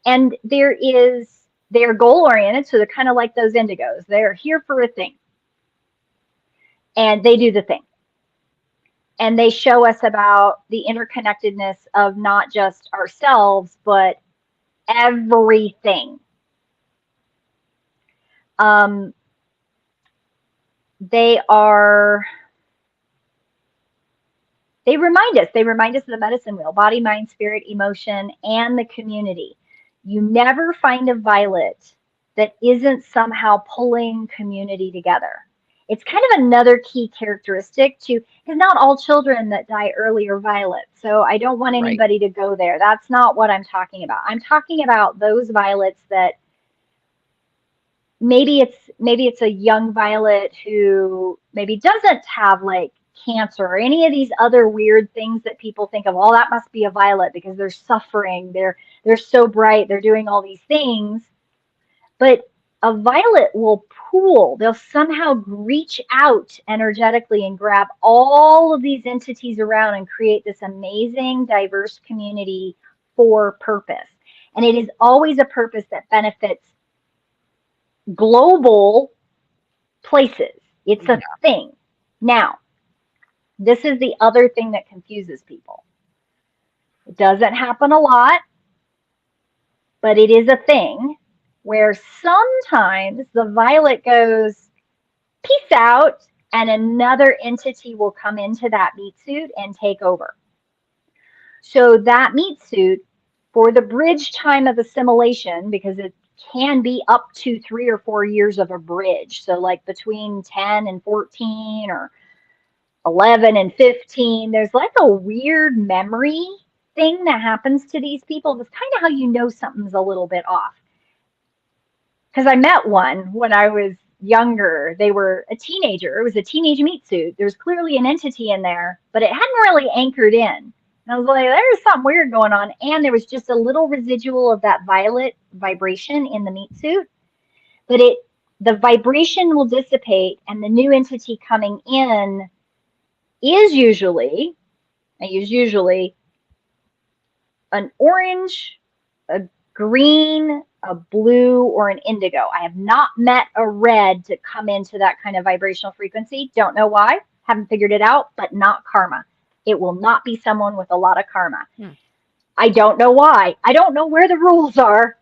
And they're goal oriented, so they're kind of like those indigos. They're here for a thing. And they do the thing. And they show us about the interconnectedness of not just ourselves, but everything. They remind us of the medicine wheel: body, mind, spirit, emotion, and the community. You never find a violet that isn't somehow pulling community together. It's kind of another key characteristic to, because not all children that die early are violet. So I don't want anybody to go there. That's not what I'm talking about. I'm talking about those violets that maybe it's a young violet who maybe doesn't have like cancer or any of these other weird things that people think of. Well, that must be a violet because they're suffering. They're so bright. They're doing all these things. But a violet will pool. They'll somehow reach out energetically and grab all of these entities around and create this amazing, diverse community for purpose. And it is always a purpose that benefits global places. It's a thing. Now, this is the other thing that confuses people. It doesn't happen a lot, but it is a thing where sometimes the violet goes, peace out, and another entity will come into that meat suit and take over. So that meat suit, for the bridge time of assimilation, because it can be up to 3 or 4 years of a bridge. So like between 10 and 14 or 11 and 15, there's like a weird memory thing that happens to these people. That's kind of how you know something's a little bit off. Because I met one when I was younger. They were a teenager. It was a teenage meat suit. There's clearly an entity in there, but it hadn't really anchored in. And I was like, there's something weird going on. And there was just a little residual of that violet vibration in the meat suit. But the vibration will dissipate, and the new entity coming in is usually, I use usually, an orange, a green, a blue, or an indigo. I have not met a red to come into that kind of vibrational frequency. Don't know why. Haven't figured it out, but not karma. It will not be someone with a lot of karma. I don't know why. I don't know where the rules are.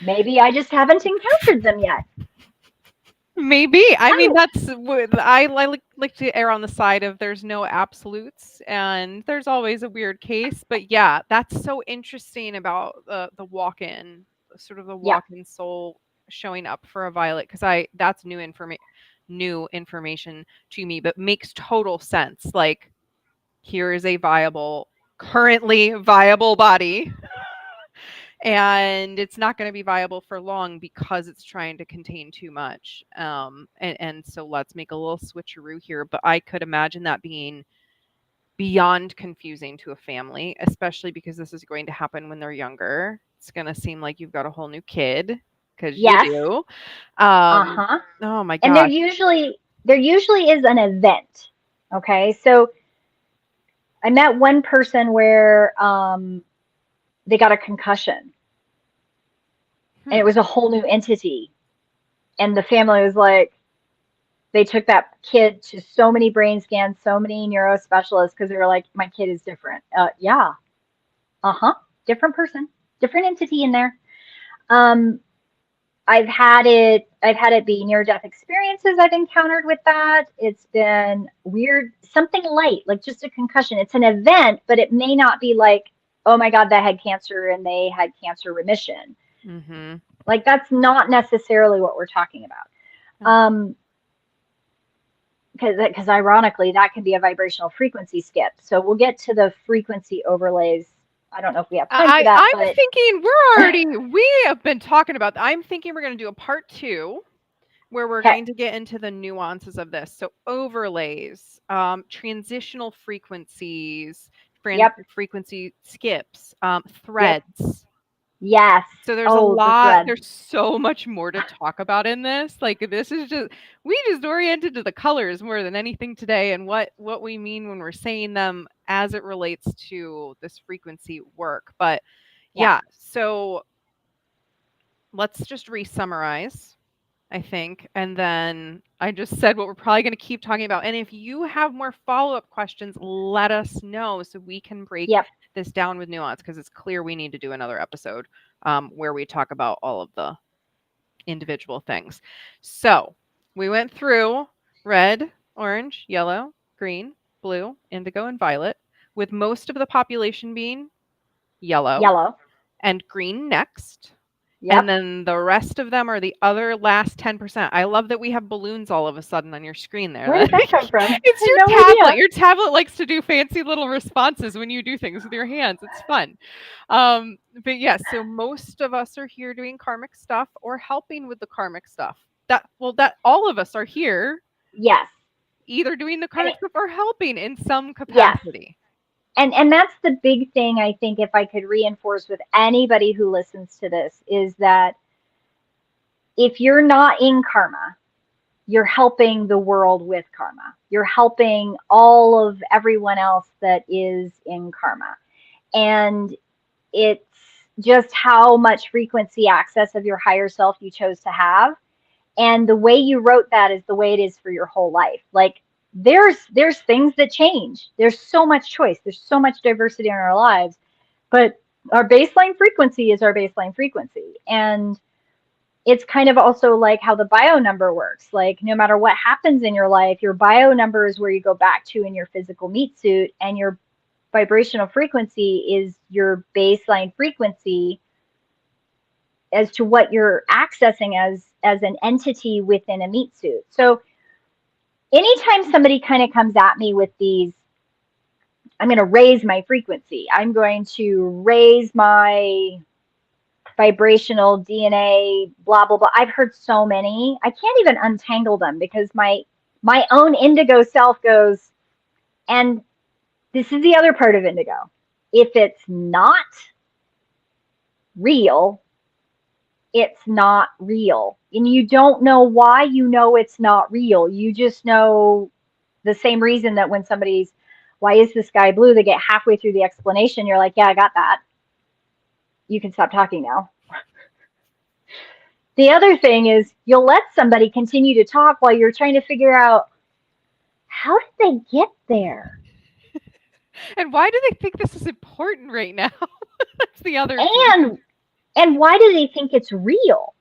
Maybe I just haven't encountered them yet. Maybe. I mean, that's what I like to err on the side of there's no absolutes, and there's always a weird case. But yeah, that's so interesting about the walk-in, sort of the Yeah. walk-in soul showing up for a violet, because that's new information to me, but makes total sense. Like, here is a currently viable body. And it's not going to be viable for long because it's trying to contain too much. And so let's make a little switcheroo here. But I could imagine that being beyond confusing to a family, especially because this is going to happen when they're younger. It's going to seem like you've got a whole new kid, because Yes. you do. Uh-huh. Oh my And gosh. there usually is an event. Okay. So I met one person where they got a concussion. And it was a whole new entity. And the family was like, they took that kid to so many brain scans, so many neurospecialists, because they were like, my kid is different. Yeah. Different person, different entity in there. I've had it be near-death experiences I've encountered with that. It's been weird, something light, like just a concussion. It's an event, but it may not be like, oh my God, they had cancer and they had cancer remission. Mm-hmm. Like, that's not necessarily what we're talking about. Because ironically, that can be a vibrational frequency skip. So we'll get to the frequency overlays. I don't know if we have time for that. I'm thinking we have been talking about that. I'm thinking we're going to do a part 2 where we're going to get into the nuances of this. So overlays, transitional frequencies, frequency skips, threads. Yes. So there's a lot, there's so much more to talk about in this. Like, this is we just oriented to the colors more than anything today, and what we mean when we're saying them as it relates to this frequency work. But yeah, so let's just re-summarize, I think. And then I just said what we're probably going to keep talking about. And if you have more follow-up questions, let us know so we can break this down with nuance, because it's clear we need to do another episode where we talk about all of the individual things. So we went through red, orange, yellow, green, blue, indigo, and violet, with most of the population being yellow. And green next. And then the rest of them are the other last 10%. I love that we have balloons all of a sudden on your screen there. Where did that come from? It's your tablet. Idea. Your tablet likes to do fancy little responses when you do things with your hands. It's fun. But yes, so most of us are here doing karmic stuff or helping with the karmic stuff. That all of us are here. Yes. Either doing the karmic stuff or helping in some capacity. Yes. And that's the big thing, I think, if I could reinforce with anybody who listens to this, is that if you're not in karma, you're helping the world with karma. You're helping all of everyone else that is in karma. And it's just how much frequency access of your higher self you chose to have. And the way you wrote that is the way it is for your whole life. Like, there's things that change. There's so much choice. There's so much diversity in our lives. But our baseline frequency is our baseline frequency. And it's kind of also like how the bio number works. Like no matter what happens in your life, your bio number is where you go back to in your physical meat suit, and your vibrational frequency is your baseline frequency as to what you're accessing as an entity within a meat suit. So anytime somebody kind of comes at me with these, I'm going to raise my frequency, I'm going to raise my vibrational DNA, blah blah blah. I've heard so many. I can't even untangle them because my own indigo self goes, and this is the other part of indigo. If it's not real, it's not real. And you don't know why you know it's not real. You just know the same reason that when somebody's, why is the sky blue? They get halfway through the explanation. You're like, yeah, I got that. You can stop talking now. The other thing is you'll let somebody continue to talk while you're trying to figure out, how did they get there? And why do they think this is important right now? That's the other thing. And why do they think it's real?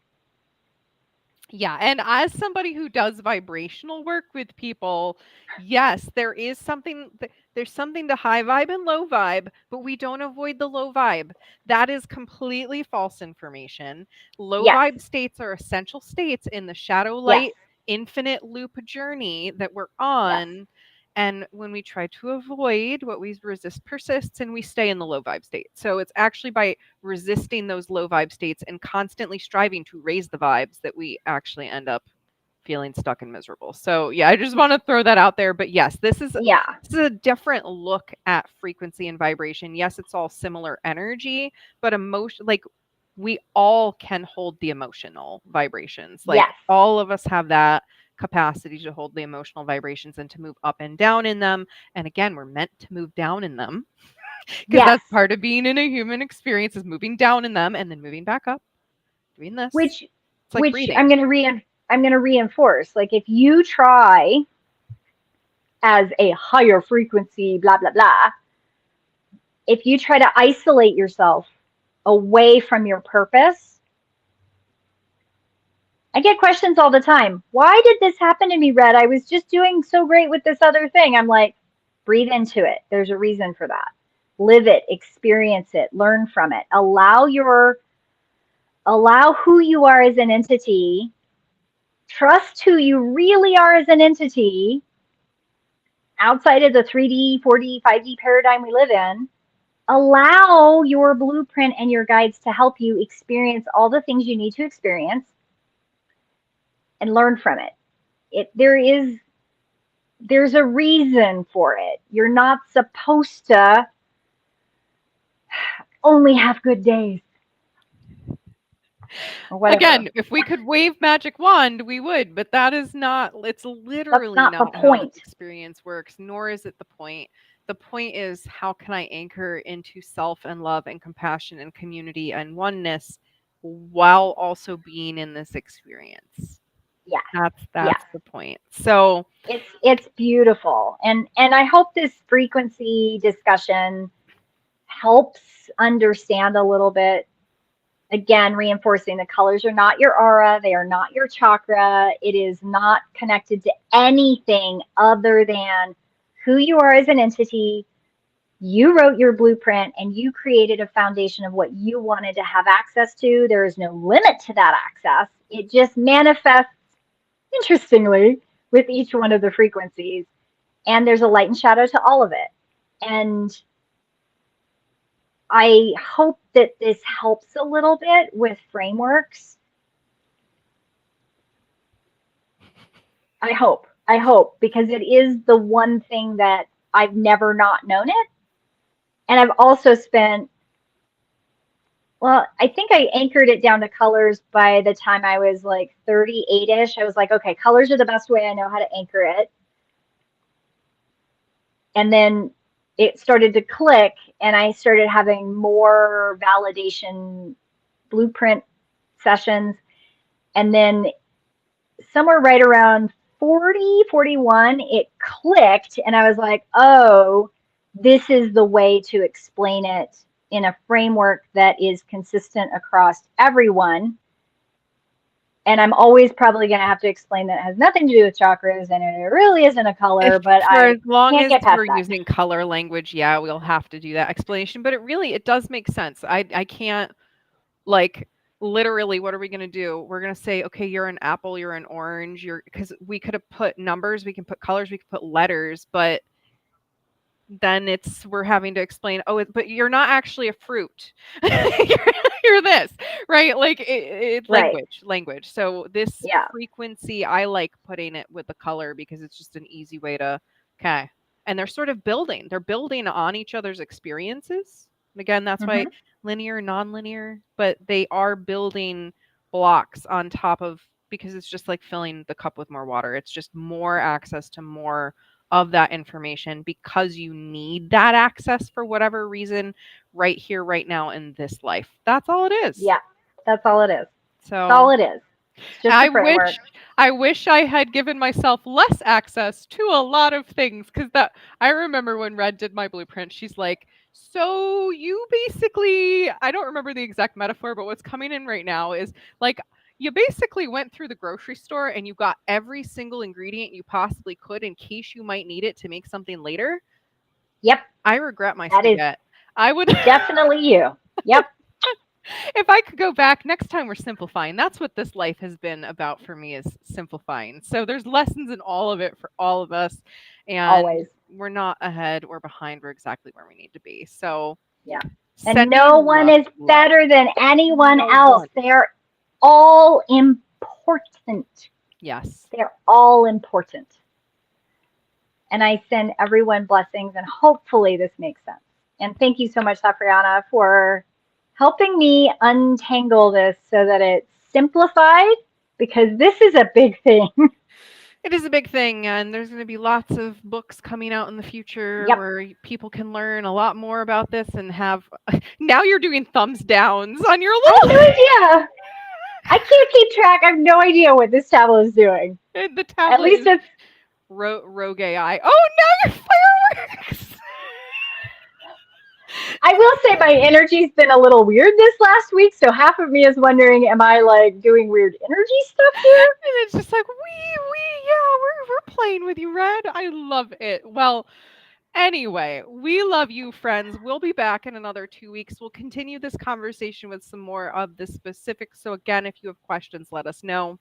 Yeah, and as somebody who does vibrational work with people, yes, there's something to high vibe and low vibe, but we don't avoid the low vibe. That is completely false information. Low vibe states are essential states in the shadow light infinite loop journey that we're on. Yes. And when we try to avoid what we resist persists, and we stay in the low vibe state. So it's actually by resisting those low vibe states and constantly striving to raise the vibes that we actually end up feeling stuck and miserable. So yeah, I just want to throw that out there. But yes, this is a different look at frequency and vibration. Yes, it's all similar energy, but emotion, like we all can hold the emotional vibrations. Like all of us have that capacity to hold the emotional vibrations and to move up and down in them. And again, we're meant to move down in them because that's part of being in a human experience, is moving down in them and then moving back up, doing this. Which I'm going to reinforce. Like if you try as a higher frequency, blah, blah, blah, if you try to isolate yourself away from your purpose, I get questions all the time. Why did this happen to me, Red? I was just doing so great with this other thing. I'm like, breathe into it. There's a reason for that. Live it, experience it, learn from it. Allow who you are as an entity. Trust who you really are as an entity outside of the 3D, 4D, 5D paradigm we live in. Allow your blueprint and your guides to help you experience all the things you need to experience and learn from it. There's a reason for it. You're not supposed to only have good days. Again, if we could wave magic wand, we would, but that is not, it's literally not the point. How the experience works, nor is it the point. The point is, how can I anchor into self and love and compassion and community and oneness while also being in this experience? Yeah. That's the point. So it's beautiful. And I hope this frequency discussion helps understand a little bit. Again, reinforcing the colors are not your aura. They are not your chakra. It is not connected to anything other than who you are as an entity. You wrote your blueprint and you created a foundation of what you wanted to have access to. There is no limit to that access. It just manifests, interestingly, with each one of the frequencies. And there's a light and shadow to all of it. And I hope that this helps a little bit with frameworks. I hope, because it is the one thing that I've never not known it. And I've also spent, well, I think I anchored it down to colors by the time I was like 38-ish. I was like, okay, colors are the best way I know how to anchor it. And then it started to click and I started having more validation blueprint sessions. And then somewhere right around 40, 41, it clicked and I was like, oh, this is the way to explain it in a framework that is consistent across everyone. And I'm always probably going to have to explain that it has nothing to do with chakras and it really isn't a If color, but for I as long can't as get past we're that. using color language, yeah, we'll have to do that explanation. But it does make sense. I can't, like, literally, what are we gonna do? We're gonna say, okay, you're an apple, you're an orange, you're, because we could have put numbers, we can put colors, we could put letters, but then we're having to explain, oh, but you're not actually a fruit. you're this, right? Like it's Right. language. So this Yeah. frequency, I like putting it with the color because it's just an easy way to, okay. And they're sort of they're building on each other's experiences. And again, that's why Hmm. linear, non-linear, but they are building blocks on top of, because it's just like filling the cup with more water. It's just more access to more of that information because you need that access for whatever reason right here, right now in this life. That's all it is. Yeah. That's all it is. That's So all it is. It's just a I framework. wish I wish I had given myself less access to a lot of things, because that I remember when Red did my blueprint, she's like, so you basically, I don't remember the exact metaphor, but what's coming in right now is like, you basically went through the grocery store and you got every single ingredient you possibly could in case you might need it to make something later. Yep. I regret my That is spaghetti. I would definitely you. Yep. if I could go back next time, we're simplifying. That's what this life has been about for me, is simplifying. So there's lessons in all of it for all of us, and Always. we're not ahead or behind. We're exactly where we need to be. So Yeah. And sending no one love, is love. better than anyone No else. one. They're all important. Yes. They're all important. And I send everyone blessings, and hopefully this makes sense. And thank you so much, Safrianna, for helping me untangle this so that it's simplified, because this is a big thing. It is a big thing, and there's going to be lots of books coming out in the future Yep. where people can learn a lot more about this and have. Now you're doing thumbs downs on your I have little. no idea. I can't keep track. I have no idea what this tablet is doing. The At tablet least is it's. rogue AI. Oh, now your fireworks. I will say my energy's been a little weird this last week, so half of me is wondering, am I like doing weird energy stuff here? And it's just like, yeah, we're playing with you, Red. I love it. Well, anyway, we love you, friends. We'll be back in another 2 weeks. We'll continue this conversation with some more of the specifics. So again, if you have questions, let us know.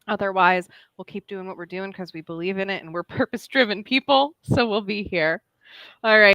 Otherwise, we'll keep doing what we're doing because we believe in it and we're purpose-driven people. So we'll be here. All right.